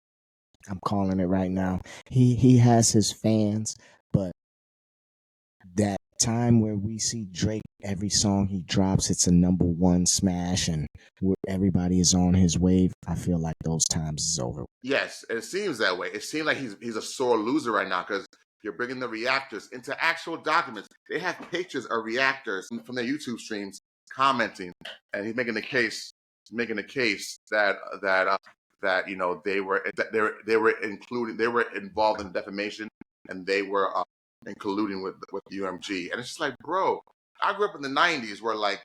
I'm calling it right now. He has his fans, but that time where we see Drake, every song he drops, it's a #1 smash, and where everybody is on his wave. I feel like those times is over. Yes, it seems that way. It seems like he's a sore loser right now because you're bringing the reactors into actual documents. They have pictures of reactors from their YouTube streams commenting, and he's making the case, that they were involved in defamation, and they were in colluding with UMG. And it's just like, bro, I grew up in the '90s where like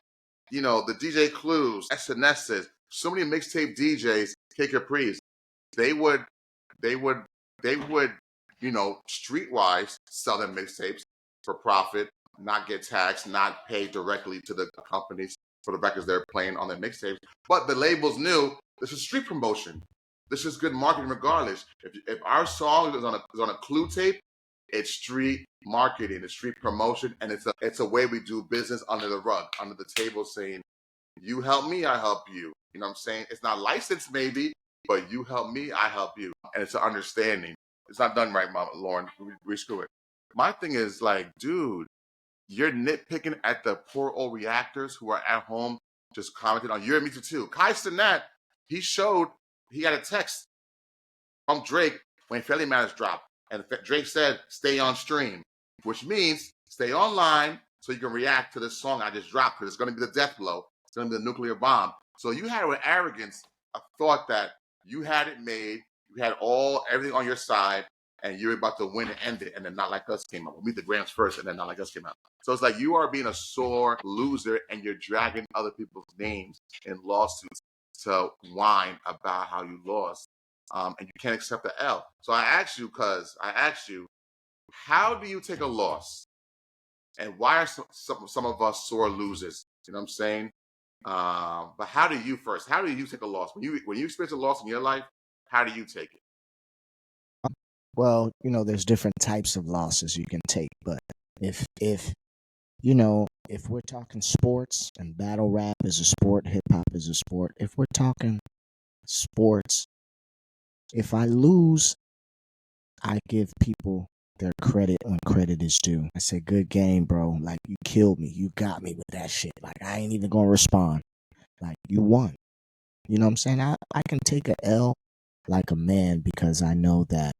the DJ Clues, SNS's, so many mixtape DJs, K Capri's, they would they would they would streetwise sell their mixtapes for profit, not get taxed, not pay directly to the companies for the records they're playing on their mixtapes. But the labels knew this is street promotion. This is good marketing regardless. If our song is on a Clue tape, it's street marketing, it's street promotion, and it's a way we do business under the rug, under the table, saying you help me, I help you. You know what I'm saying? It's not licensed, maybe, but you help me, I help you. And it's an understanding. It's not done right, Mama Lauren. We screw it. My thing is like, dude, you're nitpicking at the poor old reactors who are at home just commenting on you and me too. Kai Cenat, he got a text from Drake when Fairly Matters dropped. And Drake said, stay on stream, which means stay online so you can react to this song I just dropped because it's going to be the death blow. It's going to be the nuclear bomb. So you had with arrogance a thought that you had it made, you had everything on your side, and you're about to win and end it, and then Not Like Us came out. We'll meet the Grams first, and then Not Like Us came out. So it's like you are being a sore loser, and you're dragging other people's names in lawsuits to whine about how you lost, and you can't accept the L. So I asked you, how do you take a loss, and why are some of us sore losers? You know what I'm saying? But how do you take a loss when you experience a loss in your life? How do you take it? Well, there's different types of losses you can take, but if if we're talking sports and battle rap is a sport, hip hop is a sport. If we're talking sports, if I lose, I give people their credit when credit is due. I say, good game, bro. Like, you killed me. You got me with that shit. Like, I ain't even gonna respond. Like, you won. You know what I'm saying? I can take a L like a man because I know that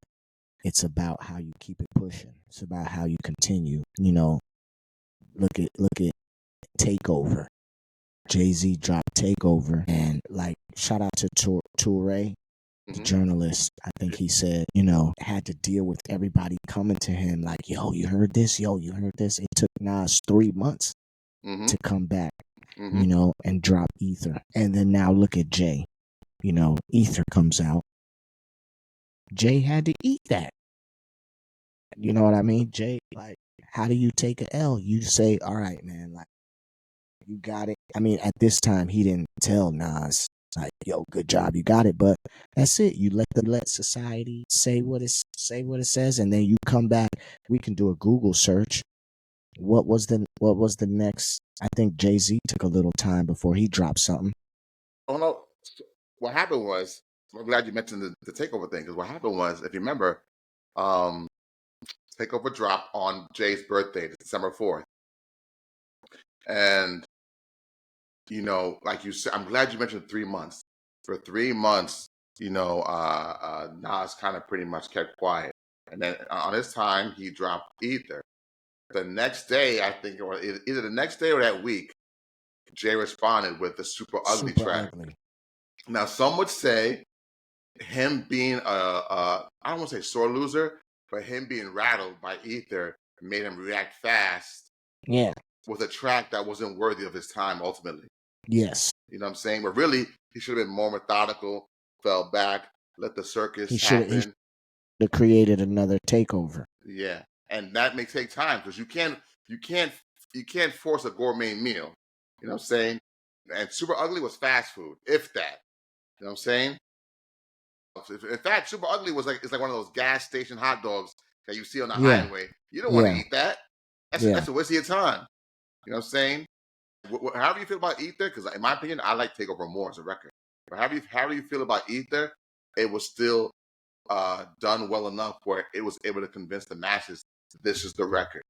it's about how you keep it pushing. It's about how you continue. Look at Takeover. Jay-Z dropped Takeover, and like, shout out to Toure, the journalist. I think he said, had to deal with everybody coming to him like, yo, you heard this? Yo, you heard this? It took Nas 3 months to come back, and drop Ether. And then now look at Jay. Ether comes out. Jay had to eat that. You know what I mean? Jay, like, how do you take a L? You say, all right, man, like, you got it. I mean, at this time, he didn't tell Nas, like, yo, good job, you got it. But that's it. You let society say what it says, and then you come back. We can do a Google search. What was the next? I think Jay-Z took a little time before he dropped something. Oh no, what happened was, I'm glad you mentioned the Takeover thing, because what happened was, if you remember, um, Takeover dropped on Jay's birthday, December 4th, and like you said, I'm glad you mentioned 3 months. For 3 months, Nas kind of pretty much kept quiet, and then on his time, he dropped Ether. The next day, I think, or either the next day or that week, Jay responded with the Super Ugly Super track. ugly. Now, some would say him being I don't want to say sore loser, but him being rattled by Ether made him react fast. Yeah. With a track that wasn't worthy of his time ultimately. Yes. You know what I'm saying? But really, he should have been more methodical, fell back, let the circus He happen. should have created another Takeover. Yeah. And that may take time because you can't force a gourmet meal. You know what I'm saying? And Super Ugly was fast food, if that. You know what I'm saying? In fact, Super Ugly it's like one of those gas station hot dogs that you see on the highway. You don't want to eat that. That's a waste of your time. You know what I'm saying? However you feel about Ether, because in my opinion, I like Takeover more as a record. But however you feel about Ether, it was still done well enough where it was able to convince the masses this is the record,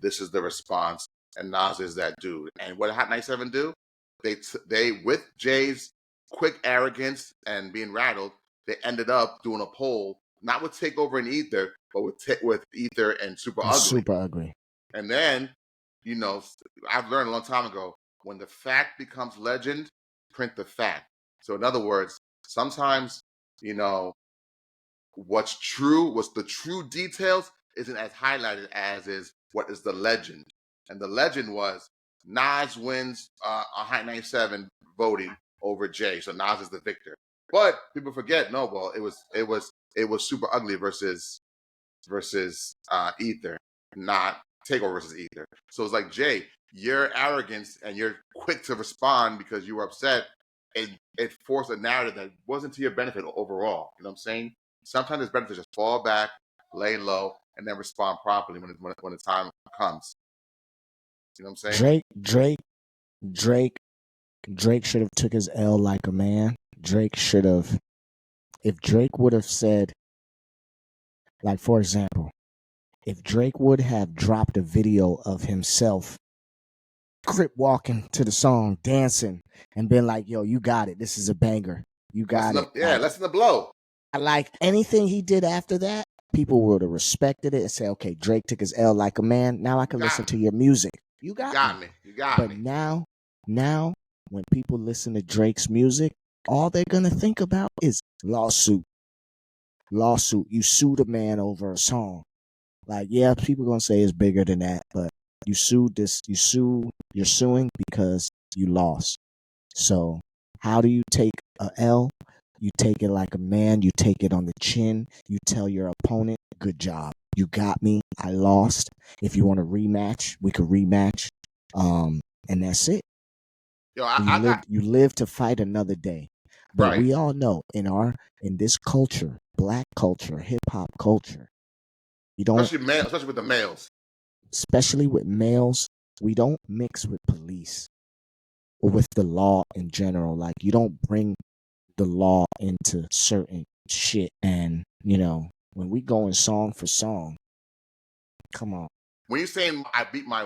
this is the response, and Nas is that dude. And what did Hot 97 do? They with Jay's quick arrogance and being rattled, they ended up doing a poll, not with Takeover and Ether, but with Ether and Super Ugly. Super Ugly. And then, I've learned a long time ago, when the fact becomes legend, print the fact. So in other words, sometimes, what's the true details isn't as highlighted as is what is the legend. And the legend was Nas wins on Hot 97 voting over Jay. So Nas is the victor. But people forget, no, well, it was Super Ugly versus Ether, not Takeover versus Ether. So it's like, Jay, your arrogance and you're quick to respond because you were upset, it forced a narrative that wasn't to your benefit overall. You know what I'm saying? Sometimes it's better to just fall back, lay low, and then respond properly when the time comes. You know what I'm saying? Drake should have took his L like a man. Drake should have, if Drake would have said, like, for example, if Drake would have dropped a video of himself crip walking to the song, dancing, and been like, yo, you got it. This is a banger. You got it. Lessen the blow. Like, anything he did after that, people would have respected it and say, okay, Drake took his L like a man. Now I can listen to your music. You got me. You got me. But now, when people listen to Drake's music, all they're going to think about is lawsuit. lawsuit. You sued a man over a song. Like, yeah, people gonna say it's bigger than that, but you're suing because you lost. So how do you take a L? You take it like a man, you take it on the chin, you tell your opponent, good job. You got me. I lost. If you want to rematch, we could rematch. And that's it. Yo, You live to fight another day. But right. we all know in this culture, black culture, hip hop culture, you don't, Especially with the males. especially with males, we don't mix with police or with the law in general. Like, you don't bring the law into certain shit. And, when we go in song for song, come on. When you're saying I beat my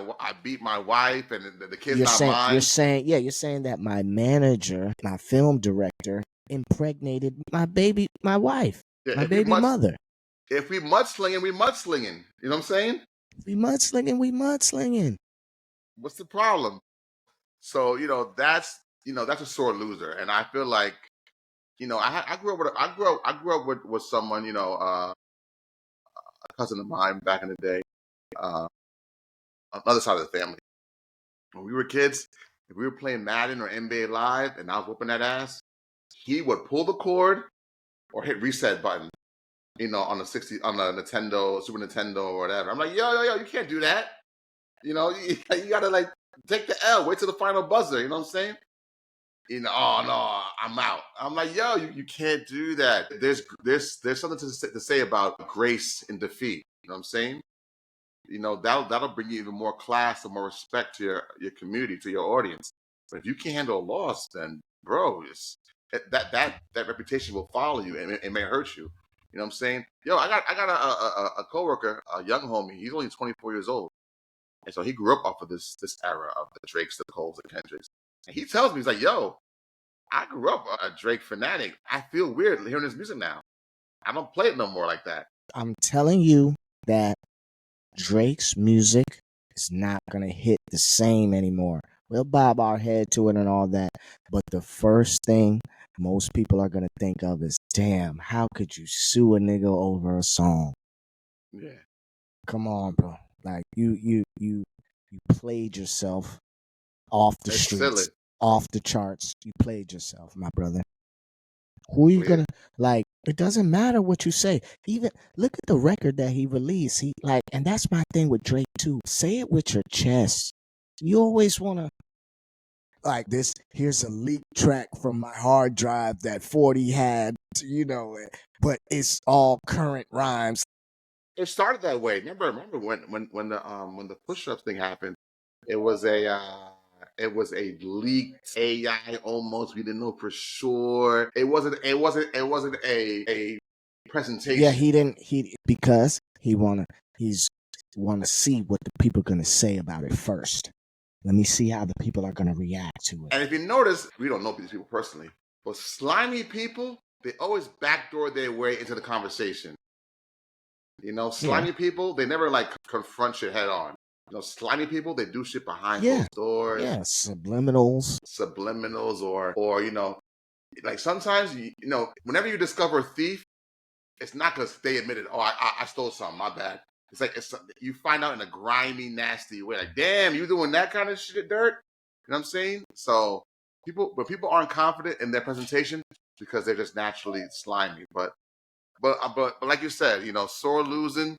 wife and the kid's not mine. You're saying that my manager, my film director, impregnated my wife, Yeah, my baby mother. if we mudslinging, we mudslinging. You know what I'm saying? We mudslinging. What's the problem? So that's a sore loser, and I feel like I grew up with someone, a cousin of mine back in the day, uh, on the other side of the family. When we were kids, if we were playing Madden or NBA Live, and I was whooping that ass, he would pull the cord or hit reset button, on the Nintendo, Super Nintendo, or whatever. I'm like, yo, you can't do that. You gotta like take the L, wait till the final buzzer. You know what I'm saying? Oh no, I'm out. I'm like, yo, you can't do that. There's something to say about grace in defeat. You know what I'm saying? That'll bring you even more class and more respect to your community, to your audience. But if you can't handle a loss, then bro, that reputation will follow you, and it may hurt you. You know what I'm saying? Yo, I got a coworker, a young homie. He's only 24 years old, and so he grew up off of this era of the Drakes, the Coles, the Kendricks. And he tells me, he's like, yo, I grew up a Drake fanatic. I feel weird hearing his music now. I don't play it no more like that. I'm telling you that Drake's music is not gonna hit the same anymore. We'll bob our head to it and all that, but the first thing most people are gonna think of is, damn, how could you sue a nigga over a song? Yeah. Come on, bro. Like, you played yourself off the It's silly. streets, off the charts. You played yourself, my brother. Who are you Well, yeah. gonna, like? It doesn't matter what you say. Even look at the record that he released. And that's my thing with Drake too. Say it with your chest. You always wanna, like, this. Here's a leaked track from my hard drive that 40 had. But it's all current rhymes. It started that way. Remember when the push-ups thing happened? It was a leaked AI almost. We didn't know for sure. It wasn't a Yeah, presentation. he didn't. Because he's wanna see what the people are gonna say about it first. Let me see how the people are gonna react to it. And if you notice, we don't know these people personally, but slimy people, they always backdoor their way into the conversation. Yeah, Slimy people, they never like confront shit head on. Slimy people, they do shit behind yeah, closed doors, yeah. Subliminals. subliminals, or like sometimes whenever you discover a thief, it's not because they admitted, oh, I stole something, my bad. It's like you find out in a grimy, nasty way. Like, damn, you doing that kind of shit, dirt. You know what I'm saying? So people aren't confident in their presentation because they're just naturally slimy. But like you said, sore losing.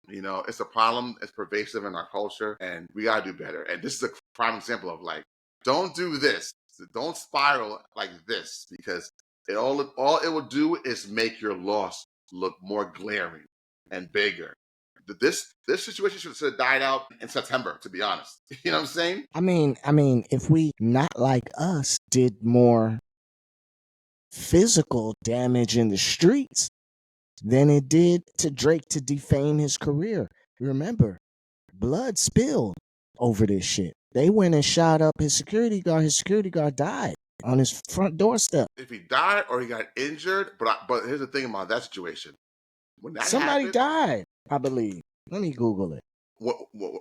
It's a problem. It's pervasive in our culture, and we gotta do better. And this is a prime example of like, don't do this. Don't spiral like this because all it will do is make your loss look more glaring and bigger. This situation should have died out in September, to be honest. You know what I'm saying? I mean, if we, not like us, did more physical damage in the streets than it did to Drake to defame his career. Remember, blood spilled over this shit. They went and shot up his security guard. His security guard died on his front doorstep. If he died or he got injured, but here's the thing about that situation. When that Somebody happened, died, I believe. Let me Google it. what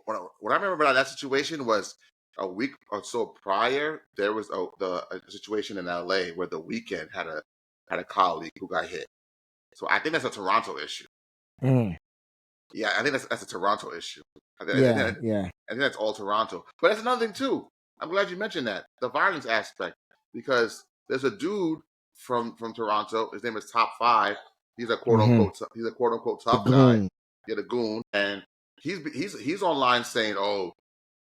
I remember about that situation was a week or so prior. There was a situation in LA where The Weeknd had a colleague who got hit, So I think that's a Toronto issue. Mm. Yeah, I think that's a Toronto issue. Yeah, yeah. I think that's all Toronto. But that's another thing too. I'm glad you mentioned that, the violence aspect, because there's a dude from Toronto. His name is Top Five. He's a Mm-hmm. quote unquote The tough guy. goon. Yeah, the goon, and he's online saying, "Oh,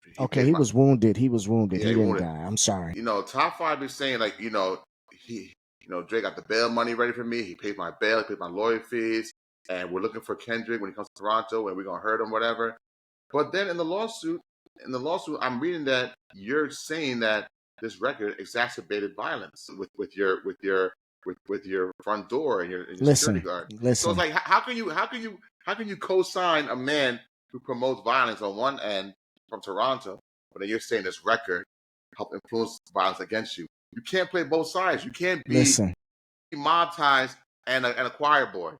he Okay, pays he my was wounded. He was wounded. yeah, He he didn't wanted." die. I'm sorry. Top Five is saying like, he, Drake got the bail money ready for me. He paid my bail, he paid my lawyer fees, and we're looking for Kendrick when he comes to Toronto, and we're gonna hurt him, whatever. But then I'm reading that you're saying that this record exacerbated violence with your front door and your security Listen, guard. So it's listen. like, how can you co-sign a man who promotes violence on one end from Toronto, but then you're saying this record helped influence violence against you? You can't play both sides. You can't be Listen. mob ties and a choir boy.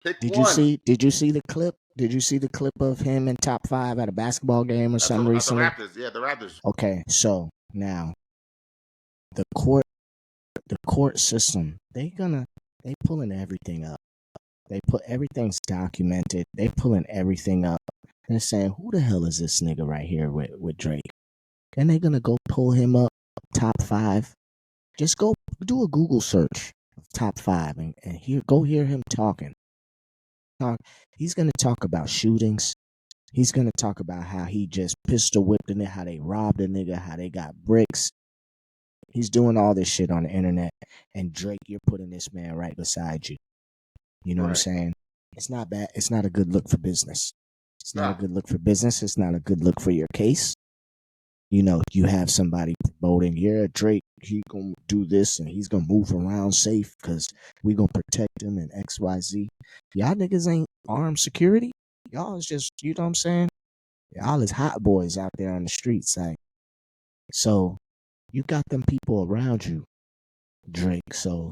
Pick Did you one. see? Did you see the clip? Did you see the clip of him in top five at a basketball game or something At the recently? Raptors, yeah, the Raptors. Okay, so now the court, the court system, they pulling everything up. They put everything's documented. They pulling everything up. And they're saying, who the hell is this nigga right here with Drake? And they're gonna go pull him up top five. Just go do a Google search of top five and hear him talking. He's gonna talk about shootings. He's gonna talk about how he just pistol whipped in it, how they robbed a nigga, how they got bricks. He's doing all this shit on the internet. And Drake, you're putting this man right beside you. You know what I'm Right. saying? It's not bad. It's not a good look for business. It's not a No. good look for business. It's not a good look for your case. You have somebody promoting, yeah, Drake, he gonna do this and he's gonna move around safe because we gonna protect him and XYZ. Y'all niggas ain't armed security. Y'all is just, you know what I'm saying? Y'all is hot boys out there on the streets. Like, so you got them people around you, Drake. So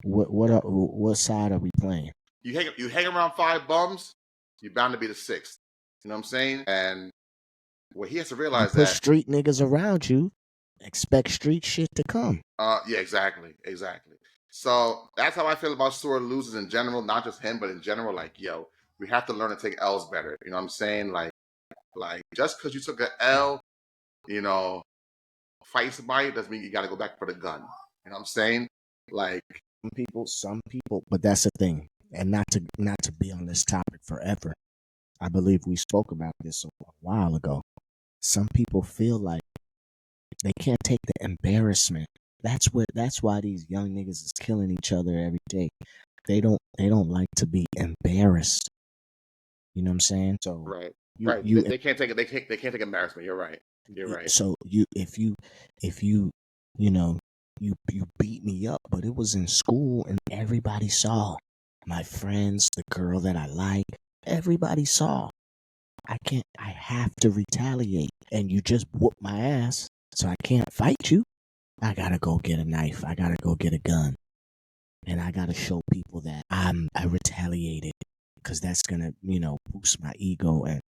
what side are we playing? You hang around five bums, you're bound to be the sixth. You know what I'm saying? And well, he has to You realize put that. street niggas around you, expect street shit to come. Yeah, exactly. So that's how I feel about sore losers in general, not just him, but in general. Like, yo, we have to learn to take L's better. You know what I'm saying? Like just because you took an L, you know, fight somebody doesn't mean you got to go back for the gun. You know what I'm saying? Like, Some people, but that's the thing, and not to be on this topic forever. I believe we spoke about this a while ago. Some people feel like they can't take the embarrassment. That's why these young niggas is killing each other every day. They don't like to be embarrassed. You know what I'm saying? So right, you right. you They can't take it. They can't take embarrassment. You're right. You're right. so you if you you know you beat me up, but it was in school and everybody saw. My friends, the girl that I like, everybody saw. I have to retaliate, and you just whoop my ass, so I can't fight you. I gotta go get a knife. I gotta go get a gun, and I gotta show people that I retaliated, because that's gonna boost my ego. And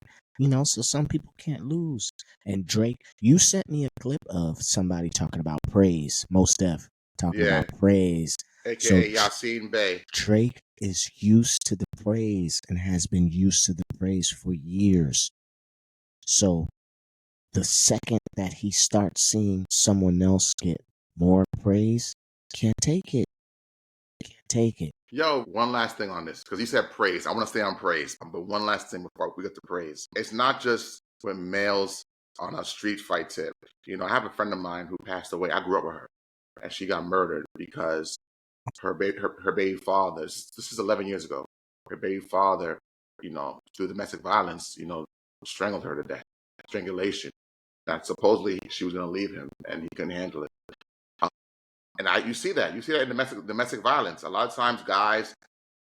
so some people can't lose. And Drake, you sent me a clip of somebody talking about praise, Most Def talking Yeah. about praise. So AKA Yasin Bey. Drake is used to the praise and has been used to the praise for years. So the second that he starts seeing someone else get more praise, can't take it. Can't take it. Yo, one last thing on this, because you said praise. I want to stay on praise, but one last thing before we get to praise. It's not just with males on a street fight tip. I have a friend of mine who passed away. I grew up with her, and she got murdered because her baby father. This is 11 years ago. Her baby father, through domestic violence, strangled her to death. Strangulation. That supposedly she was going to leave him, and he couldn't handle it. You see that in domestic violence. A lot of times, guys.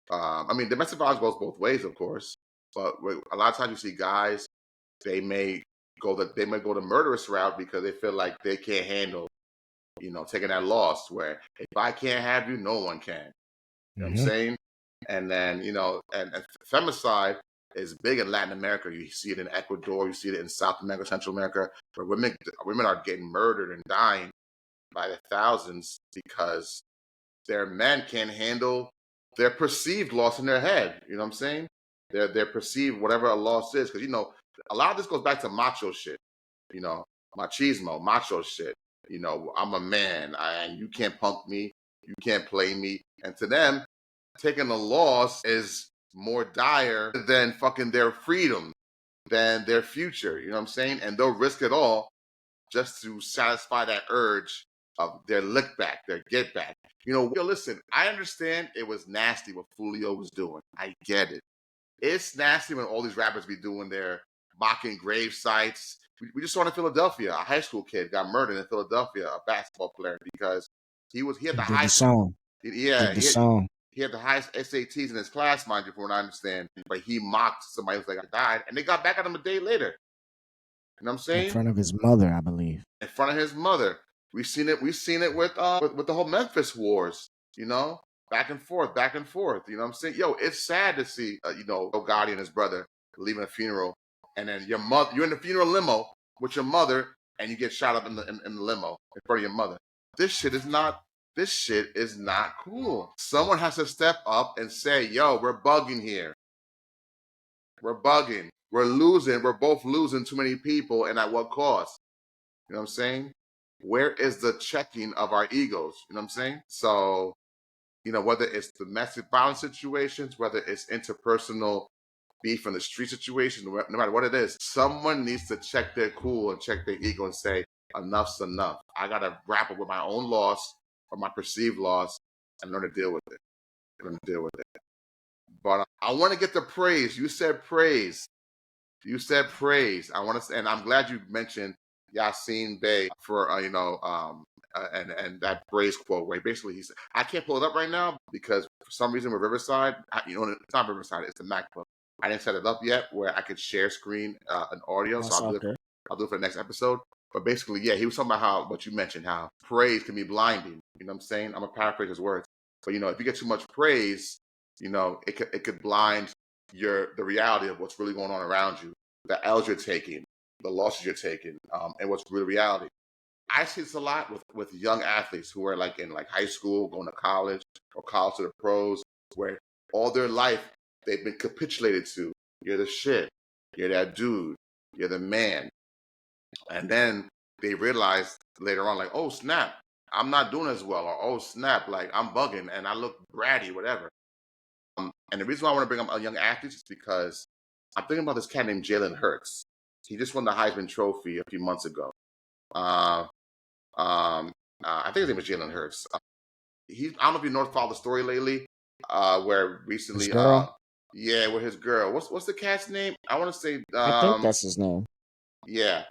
Domestic violence goes both ways, of course, but a lot of times you see guys, they may go the murderous route because they feel like they can't handle, taking that loss. Where if I can't have you, no one can. You know what I'm Mm-hmm. saying? And then and femicide is big in Latin America. You see it in Ecuador, you see it in South America, Central America, where women are getting murdered and dying by the thousands because their men can't handle their perceived loss in their head. You know what I'm saying? Their perceived whatever a loss is, because a lot of this goes back to macho shit. Machismo, macho shit. I'm a man, and you can't punk me, you can't play me. And to them, taking a loss is more dire than fucking their freedom, than their future. You know what I'm saying? And they'll risk it all just to satisfy that urge of their lick back, their get back. Listen, I understand it was nasty what Fulio was doing. I get it. It's nasty when all these rappers be doing their mocking grave sites. We just saw in Philadelphia, a high school kid got murdered in Philadelphia, a basketball player, because he had He the did the highest, song. yeah, Did the song he had the highest SATs in his class, mind you, from what I understand. But he mocked somebody who died, and they got back at him a day later. You know what I'm in saying? front of his mother, I believe. In front of his mother. We've seen it with the whole Memphis wars, back and forth, back and forth. You know what I'm saying? Yo, it's sad to see Gotti and his brother leaving a funeral, and then you're in the funeral limo with your mother, and you get shot up in the limo in front of your mother. This shit is not cool. Someone has to step up and say, yo, we're bugging here. We're bugging. We're losing. We're both losing too many people, and at what cost? You know what I'm saying? Where is the checking of our egos? You know what I'm saying? So, whether it's domestic violence situations, whether it's interpersonal beef in the street situation, no matter what it is, someone needs to check their cool and check their ego and say, enough's enough. I got to grapple with my own loss or my perceived loss and learn to deal with it. But I want to get the praise. You said praise. I want to, and I'm glad you mentioned Yassine Bey for and that praise quote where basically he said, I can't pull it up right now because for some reason with Riverside, it's not Riverside, it's the MacBook. I didn't set it up yet where I could share screen an audio, so I'll do it for the next episode. But basically, yeah, he was talking about what you mentioned, how praise can be blinding. You know what I'm saying? I'm gonna paraphrase his words, but if you get too much praise, it could blind the reality of what's really going on around you, the L's you're taking, the losses you're taking, and what's real reality. I see this a lot with young athletes who are in high school, going to college, or college to the pros, where all their life they've been capitulated to. You're the shit. You're that dude. You're the man. And then they realize later on, oh snap, I'm not doing as well, or oh snap, I'm bugging and I look bratty, whatever. And the reason why I want to bring up young athletes is because I'm thinking about this cat named Jalen Hurts. He just won the Heisman Trophy a few months ago. I think his name was Jalen Hurts. I don't know if you followed the story lately, where recently, his girl? with his girl. What's the cat's name? I want to say, I think that's his name. Yeah.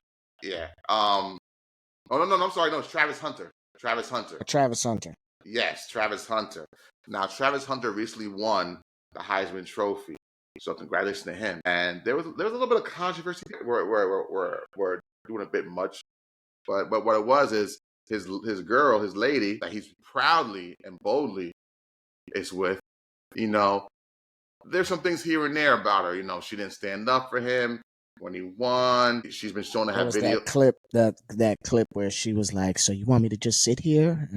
Oh no, I'm sorry. No, it's Travis Hunter. Travis Hunter. Yes, Travis Hunter. Now, Travis Hunter recently won the Heisman Trophy, so congratulations to him. And there was a little bit of controversy. We're doing a bit much, but what it was is his girl, his lady, that he's proudly and boldly is with. There's some things here and there about her. She didn't stand up for him when he won. She's been shown to have video. That clip where she was like, "So you want me to just sit here?"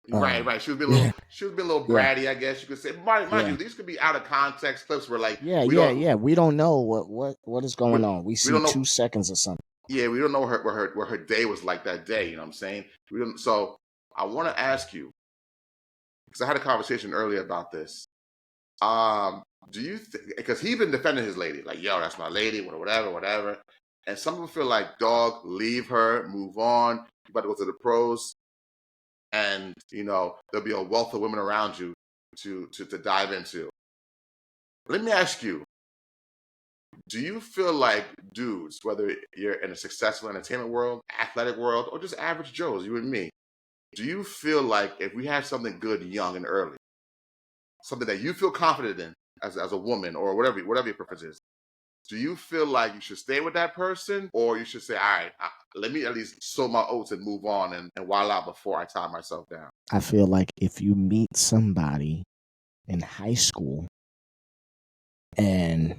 Right. She was being a little bratty, I guess you could say. Mind you, these could be out of context clips where we don't know what is going on. We see 2 seconds or something. Yeah, we don't know what her day was like that day. You know what I'm saying? We don't. So I want to ask you, because I had a conversation earlier about this. Do you think, because he's been defending his lady, yo, that's my lady, whatever. And some people feel like, dog, leave her, move on. You about to go to the pros. And, there'll be a wealth of women around you to dive into. Let me ask you, do you feel like dudes, whether you're in a successful entertainment world, athletic world, or just average Joes, you and me, do you feel like if we have something good young and early, something that you feel confident in as a woman or whatever your preference is, do you feel like you should stay with that person, or you should say, all right, let me at least sow my oats and move on and wild out before I tie myself down? I feel like if you meet somebody in high school and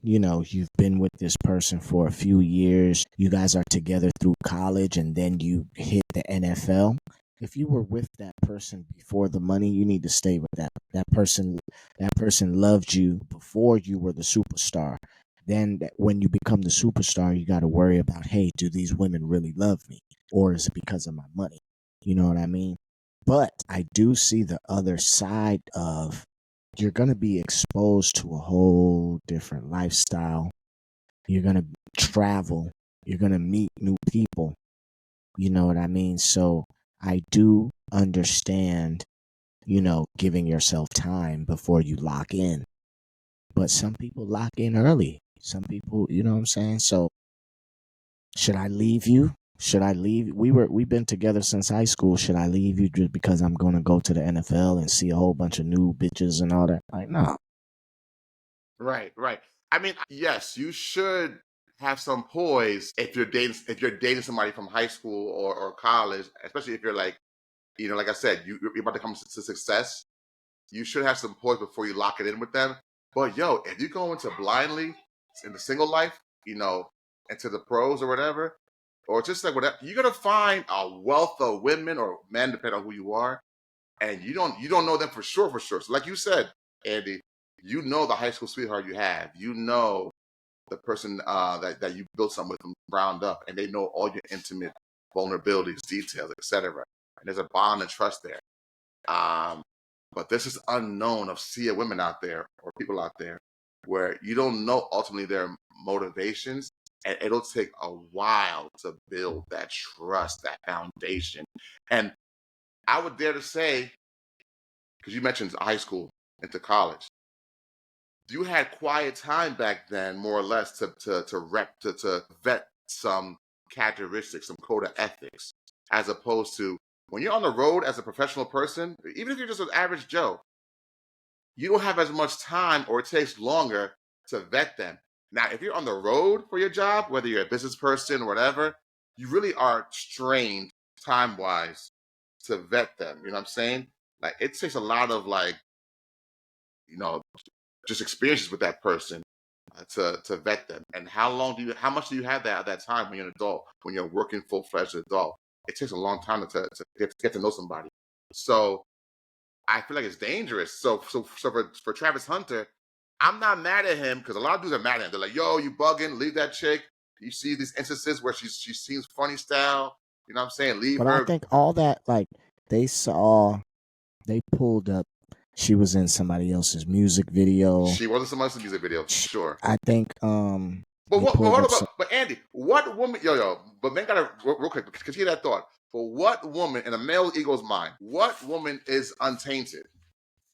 you've been with this person for a few years, you guys are together through college, and then you hit the NFL, if you were with that person before the money, you need to stay with that person. That person loved you before you were the superstar. Then when you become the superstar, you got to worry about, hey, do these women really love me, or is it because of my money? You know what I mean? But I do see the other side of, you're going to be exposed to a whole different lifestyle. You're going to travel. You're going to meet new people. You know what I mean? So I do understand, giving yourself time before you lock in. But some people lock in early. Some people, you know what I'm saying? So should I leave you? Should I leave? We've been together since high school. Should I leave you just because I'm gonna go to the NFL and see a whole bunch of new bitches and all that? Like, no. Right, right. I mean, yes, you should have some poise if you're dating somebody from high school or college, especially if you're like, like I said, you're about to come to success. You should have some poise before you lock it in with them. But yo, if you go into blindly in the single life, into the pros or whatever, or just like whatever, you're gonna find a wealth of women or men, depending on who you are, and you don't know them for sure, for sure. So like you said, Andy, you know the high school sweetheart you have. You know the person that you built something with from ground up, and they know all your intimate vulnerabilities, details, etc. And there's a bond and trust there. Um, but this is unknown of sea of women out there or people out there where you don't know ultimately their motivations, and it'll take a while to build that trust, that foundation. And I would dare to say, because you mentioned high school into college, you had quiet time back then, more or less, to vet some characteristics, some code of ethics, as opposed to when you're on the road as a professional person, even if you're just an average Joe, you don't have as much time, or it takes longer to vet them. Now, if you're on the road for your job, whether you're a business person or whatever, you really are strained time wise to vet them. You know what I'm saying? Like it takes a lot of like, you know, just experiences with that person to vet them. And how much do you have that at that time when you're an adult, when you're a working full fledged adult? It takes a long time to get to know somebody. So I feel like it's dangerous. So for Travis Hunter, I'm not mad at him because a lot of dudes are mad at him. They're like, "Yo, you bugging? Leave that chick." You see these instances where she seems funny style. You know what I'm saying? Leave But I her. think all that, like, they pulled up, she was in somebody else's music video. She wasn't someone else's music video, Sh sure. I think But they what? But pulled hold up on. some. But Andy, what woman? Yo. But man, gotta real quick because hear that thought. For what woman in a male ego's mind? What woman is untainted?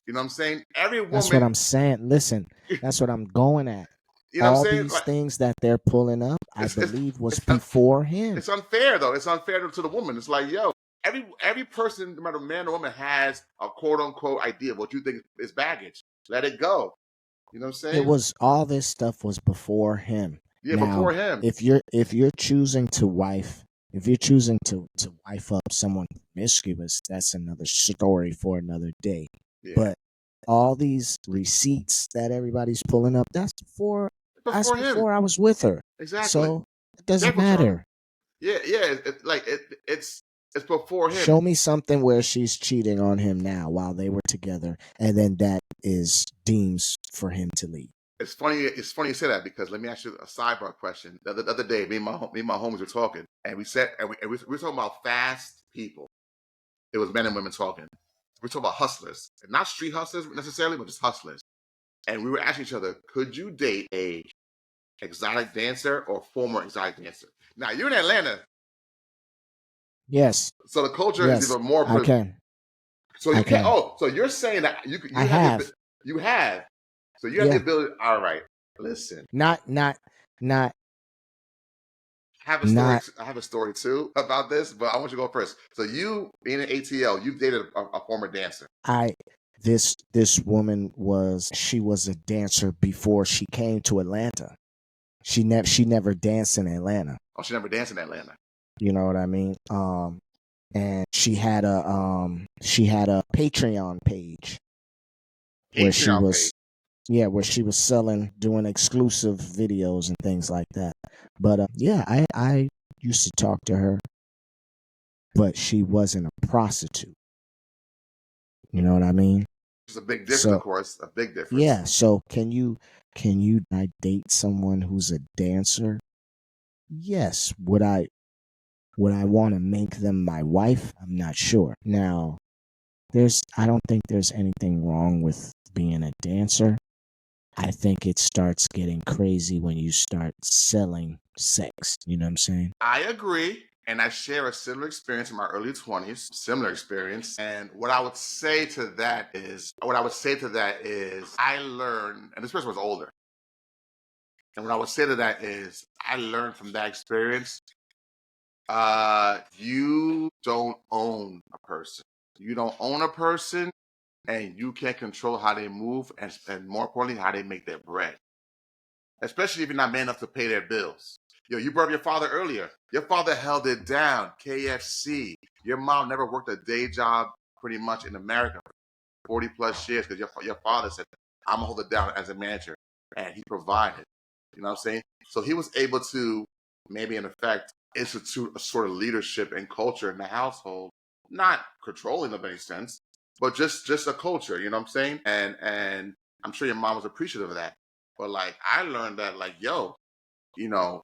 You know what I'm saying? Every That's what woman. I'm saying. Listen, that's what I'm going at. You know what I'm All saying? these Like things that they're pulling up, I it's it's believe, was it's before him. it's unfair though. It's unfair to the woman. It's like, yo, every person, no matter man or woman, has a quote unquote idea of what you think is baggage. Let it go. You know what I'm It saying? was all this stuff was before him. Yeah, Now, before him. if you're choosing to wife up someone promiscuous, that's another story for another day. Yeah, But all these receipts that everybody's pulling up, that's before him. before I was with her. Exactly. So it doesn't Careful, Charlie. matter. Yeah. It's before him. Show me something where she's cheating on him now while they were together, and then that is deems for him to leave. It's funny. It's funny you say that because let me ask you a sidebar question. The other day, me and my homies were talking, and we were talking about fast people. It was men and women talking. We're talking about hustlers, and not street hustlers necessarily, but just hustlers. And we were asking each other, could you date a exotic dancer or former exotic dancer? Now you're in Atlanta, Yes, so the culture is yes, even more. I can. So I you can't. can. Oh, so you're saying that I you have have. you have. So you have the Yeah. ability. All right, listen. Not I have a story. not I have a story too about this, but I want you to go first. So you being an ATL, you've dated a former dancer. I this woman she was a dancer before she came to Atlanta. She never danced in Atlanta. Oh, she never danced in Atlanta. You know what I mean? And she had a Patreon page where she Patreon page. was where she was doing exclusive videos and things like that. But yeah, I used to talk to her. but she wasn't a prostitute. You know what I mean? It's a big difference, So of course. A big difference. yeah. So can you I date someone who's a dancer? Yes. Would I want to make them my wife? I'm not sure. Now, I don't think there's anything wrong with being a dancer. I think it starts getting crazy when you start selling sex. You know what I'm saying? I agree. And I share a similar experience in my early 20s, similar experience. And what I would say to that is, I learned, and this person was older. And what I would say to that is, I learned from that experience, you don't own a person. You don't own a person, and you can't control how they move, and more importantly, how they make their bread. Especially if you're not man enough to pay their bills. You brought up your father earlier. Your father held it down. KFC. Your mom never worked a day job pretty much in America for 40 plus years because your father said, I'm going to hold it down as a manager. And he provided. You know what I'm saying? So he was able to maybe, in effect, institute a sort of leadership and culture in the household, not controlling of any sense, but just a culture. You know what I'm saying? And I'm sure your mom was appreciative of that. But like I learned that like, yo, you know,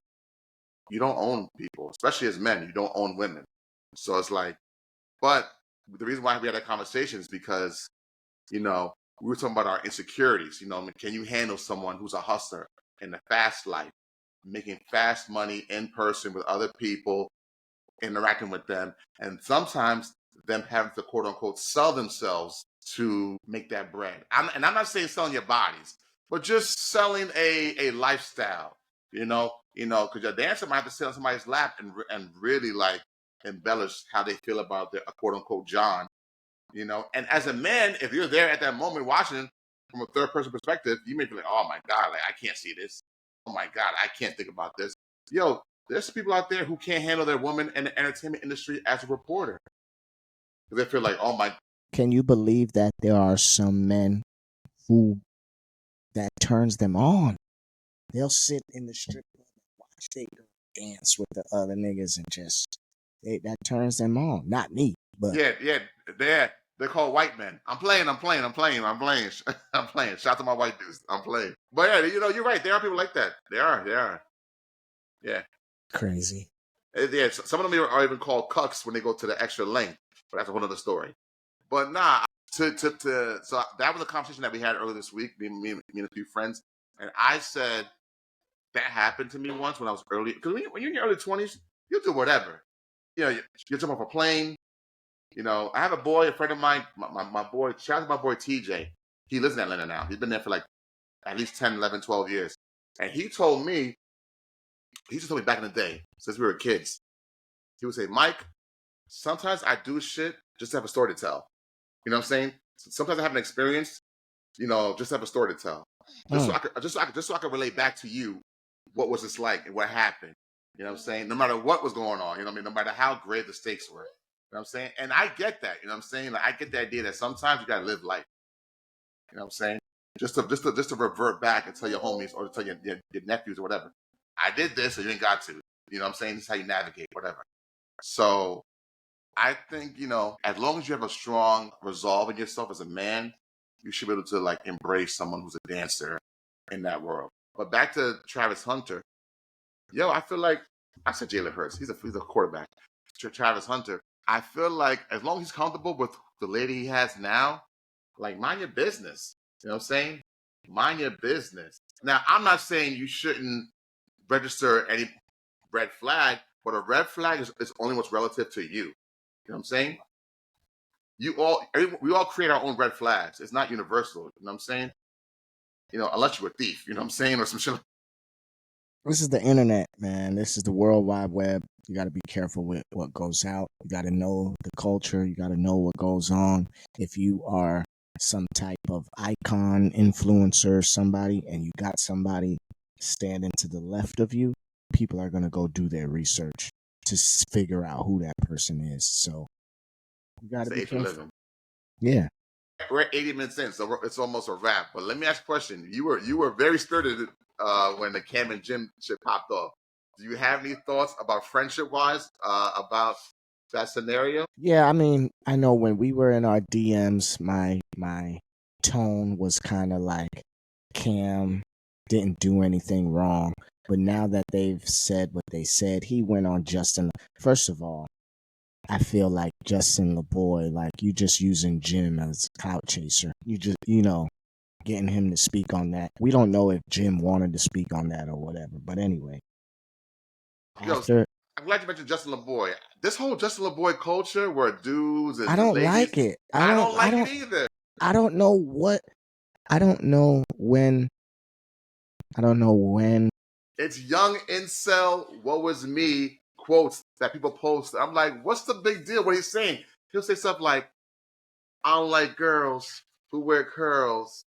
you don't own people, especially as men, you don't own women. So it's like, but the reason why we had that conversation is because, we were talking about our insecurities. Can you handle someone who's a hustler in the fast life, making fast money in person with other people, interacting with them, and sometimes them having to quote unquote sell themselves to make that bread. I'm not saying selling your bodies, but just selling a lifestyle. Because your dancer might have to sit on somebody's lap and really like embellish how they feel about their quote unquote John. And as a man, if you're there at that moment watching from a third person perspective, you may be like, oh my God, like I can't see this. Oh my God, I can't think about this. Yo, there's people out there who can't handle their woman in the entertainment industry as a reporter. Because they feel like, oh my. Can you believe that there are some men who that turns them on? They'll sit in the strip club and watch they girl dance with the other niggas and just that turns them on. Not me, but Yeah, they're called white men. I'm playing. I'm playing. Shout out to my white dudes. I'm playing. But yeah, you're right. There are people like that. They are. Yeah. crazy. Yeah, some of them are even called cucks when they go to the extra length. But that's a whole other story. But nah, so that was a conversation that we had earlier this week, me and a few friends, and I said that happened to me once when I was early. Because when you're in your early 20s, you'll do whatever. You jump off a plane. I have a friend of mine, my boy. Shout out to my boy TJ. He lives in Atlanta now. He's been there for like at least 10, 11, 12 years, and he used to tell me back in the day, since we were kids, he would say, Mike, sometimes I do shit just to have a story to tell. You know what I'm saying? Sometimes I have an experience, just to have a story to tell. Just so I could relate back to you what was this like and what happened. You know what I'm saying? No matter what was going on, no matter how great the stakes were. You know what I'm saying? And I get that, you know what I'm saying? Like, I get the idea that sometimes you gotta live life. You know what I'm saying? Just to revert back and tell your homies or to tell your nephews or whatever. I did this, so you ain't got to. You know what I'm saying? This is how you navigate, whatever. So I think, as long as you have a strong resolve in yourself as a man, you should be able to like embrace someone who's a dancer in that world. But back to Travis Hunter, I feel like I said Jalen Hurts. He's a quarterback. Travis Hunter. I feel like as long as he's comfortable with the lady he has now, like mind your business. You know what I'm saying? Mind your business. Now, I'm not saying you shouldn't register any red flag, but a red flag is only what's relative to you. You know what I'm saying? We all create our own red flags. It's not universal. You know what I'm saying? Unless you're a thief. You know what I'm saying? Or some shit. This is the internet, man. This is the World Wide Web. You got to be careful with what goes out. You got to know the culture. You got to know what goes on. If you are some type of icon, influencer, somebody, and you got somebody standing to the left of you, people are going to go do their research to figure out who that person is. So you got to be careful. Yeah. We're at 80 minutes in, so it's almost a wrap. But let me ask a question. You were very spirited when the Cam and Jim shit popped off. Do you have any thoughts about friendship wise about that scenario? Yeah, I mean, I know when we were in our DMs, my tone was kind of like Cam didn't do anything wrong. But now that they've said what they said, he went on Justin. First of all, I feel like Justin LeBoy, like you just using Jim as a clout chaser. You just, getting him to speak on that. We don't know if Jim wanted to speak on that or whatever. But anyway, Yo, after I'm glad you mentioned Justin LeBoy. This whole Justin LeBoy culture where dudes I and don't ladies, like it. I don't like it either. I don't know what I don't know when I don't know when It's young incel, woe was me quotes that people post. I'm like, what's the big deal? What he's saying? He'll say stuff like, I don't like girls who wear curls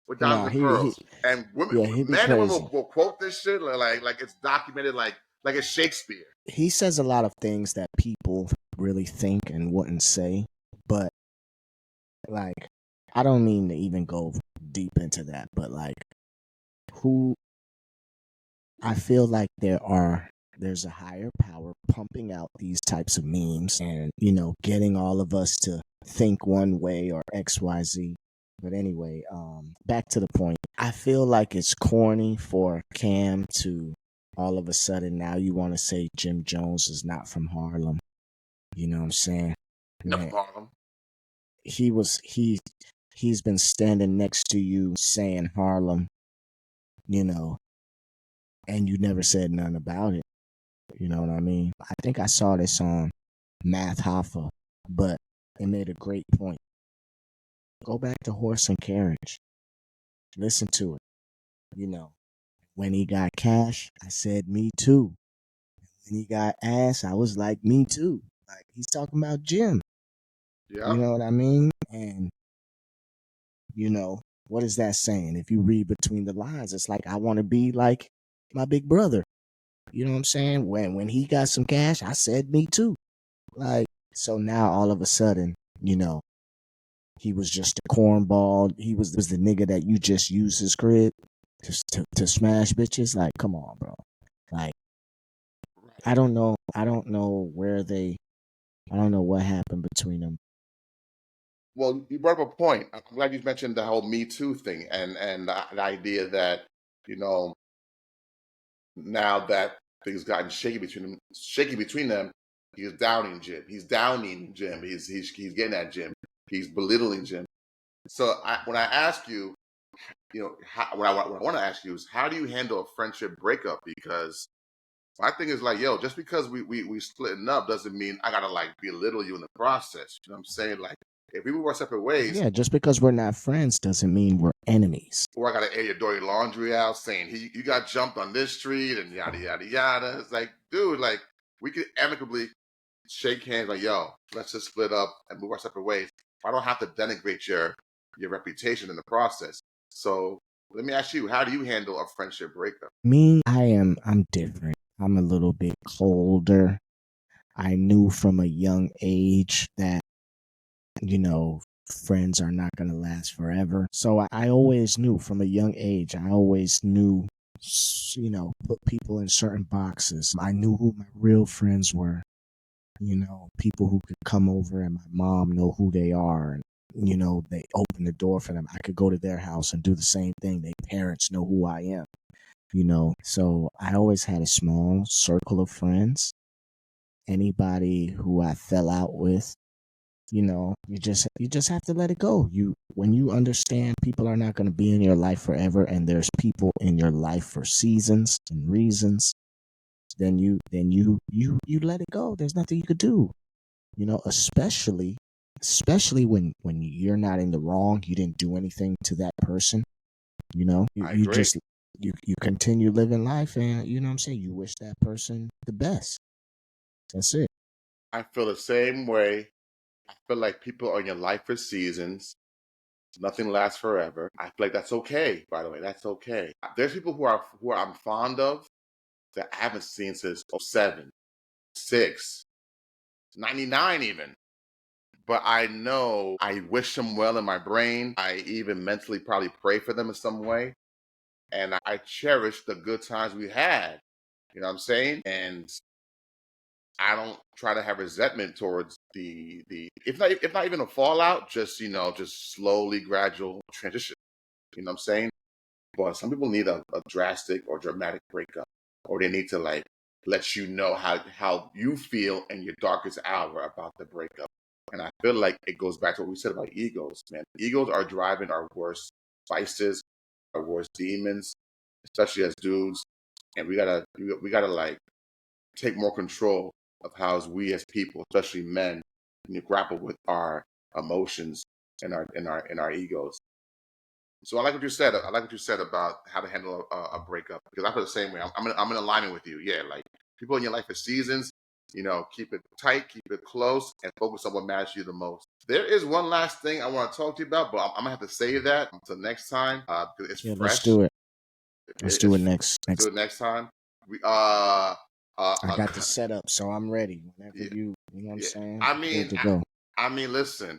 with diamonds no, and he pearls. And women, yeah, he be men and women crazy. will quote this shit like it's documented, like it's Shakespeare. He says a lot of things that people really think and wouldn't say, but like I don't mean to even go deep into that, but like who I feel like there's a higher power pumping out these types of memes and getting all of us to think one way or XYZ. But anyway, back to the point. I feel like it's corny for Cam to all of a sudden now you want to say Jim Jones is not from Harlem. You know what I'm saying? Enough Man, of Harlem. he's been standing next to you saying Harlem, you know, and you never said nothing about it. You know what I mean? I think I saw this on Math Hoffa, but it made a great point. Go back to Horse and Carriage. Listen to it. You know, when he got cash, I said, me too. When he got ass, I was like, me too. Like, he's talking about Jim. You Yeah. know what I mean? And, what is that saying? If you read between the lines, it's like, I want to be like my big brother. You know what I'm saying? When he got some cash, I said, me too. Like, so now all of a sudden, he was just a cornball. He was the nigga that you just used his crib to smash bitches. Like, come on, bro. Like, Right. I don't know. I don't know I don't know what happened between them. Well, you brought up a point. I'm glad you mentioned the whole Me Too thing and the idea that you know now that things gotten shaky between them, he's downing Jim. He's downing Jim. He's getting at Jim. He's belittling Jim. So when I ask you, what I want to ask you is, how do you handle a friendship breakup? Because my thing is like, yo, just because we splitting up doesn't mean I gotta like belittle you in the process. You know what I'm saying? Like, if we were separate ways, Yeah, just because we're not friends doesn't mean we're enemies. or I gotta air your dirty laundry out saying you got jumped on this street and yada yada yada. It's like, dude, like we could amicably shake hands, like, yo, let's just split up and move our separate ways. I don't have to denigrate your reputation in the process. So let me ask you, how do you handle a friendship breakup? Me, I'm different. I'm a little bit colder. I knew from a young age that friends are not going to last forever. So I always knew from a young age, I always knew, put people in certain boxes. I knew who my real friends were, people who could come over and my mom know who they are. And, they open the door for them. I could go to their house and do the same thing. Their parents know who I am, So I always had a small circle of friends. Anybody who I fell out with, you just have to let it go. When you understand people are not going to be in your life forever and there's people in your life for seasons and reasons, then you let it go. There's nothing you could do. Especially when you're not in the wrong, you didn't do anything to that person. I You agree. just you continue living life, and what I'm saying, you wish that person the best. That's it. I feel the same way. I feel like people are in your life for seasons. Nothing lasts forever. I feel like that's okay, by the way. That's okay. There's people who I'm fond of that I haven't seen since '07, '06, '99 even. But I know I wish them well in my brain. I even mentally probably pray for them in some way. And I cherish the good times we had. You know what I'm saying? And I don't try to have resentment towards the if not even a fallout, just just slowly gradual transition. You know what I'm saying? But some people need a drastic or dramatic breakup, or they need to like let you know how you feel in your darkest hour about the breakup. And I feel like it goes back to what we said about egos, man. Egos are driving our worst vices, our worst demons, especially as dudes. And we gotta like take more control of how we as people, especially men, grapple with our emotions and our egos. So I like what you said. I like what you said about how to handle a breakup because I feel the same way. I'm in alignment with you. Yeah, like people in your life for seasons. Keep it tight, keep it close, and focus on what matters to you the most. There is one last thing I want to talk to you about, but I'm gonna have to save that until next time because it's Yeah, let's fresh. do it. Let's do it next. Let's do it next time. We I got the setup, so I'm ready. Whenever yeah, you know what I'm yeah. saying, I I'm good mean, to go. I mean, listen.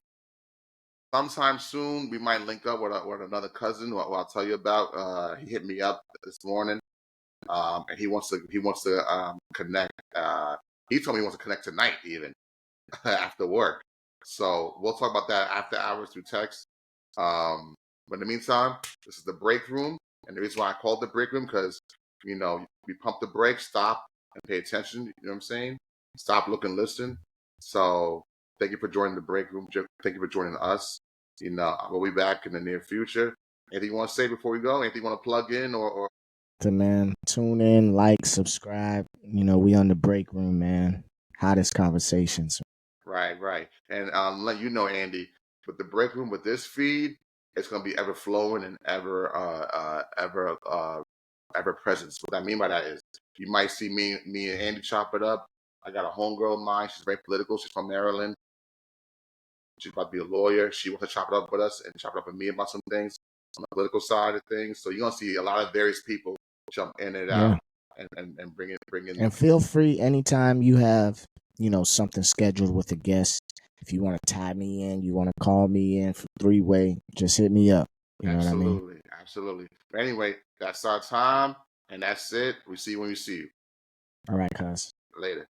Sometime soon, we might link up with another cousin who I'll tell you about. He hit me up this morning, and he wants to connect. He told me he wants to connect tonight, even after work. So we'll talk about that after hours through text. Um, but in the meantime, this is the break room, and the reason why I called the break room because we pump the brakes, stop, and pay attention. You know what I'm saying? Stop, look, and listen. So thank you for joining the break room. Thank you for joining us. We'll be back in the near future. Anything you want to say before we go? Anything you want to plug in or? So, man, tune in, like, subscribe. We on the break room, man. Hottest conversations. Right, right. And let you know, Andy, with the break room with this feed, it's gonna be ever flowing and ever present. So what I mean by that is you might see me and Andy chop it up. I got a homegirl of mine, she's very political, she's from Maryland. She's about to be a lawyer. She wants to chop it up with us and chop it up with me about some things on the political side of things. So you're gonna see a lot of various people jump in and Yeah. out and bring in And feel free anytime you have, something scheduled with a guest. If you want to tie me in, you want to call me in for three-way, just hit me up. You know what I mean? absolutely, absolutely. But anyway, that's our time and that's it. We see you when we see you. All right, cuz. Later.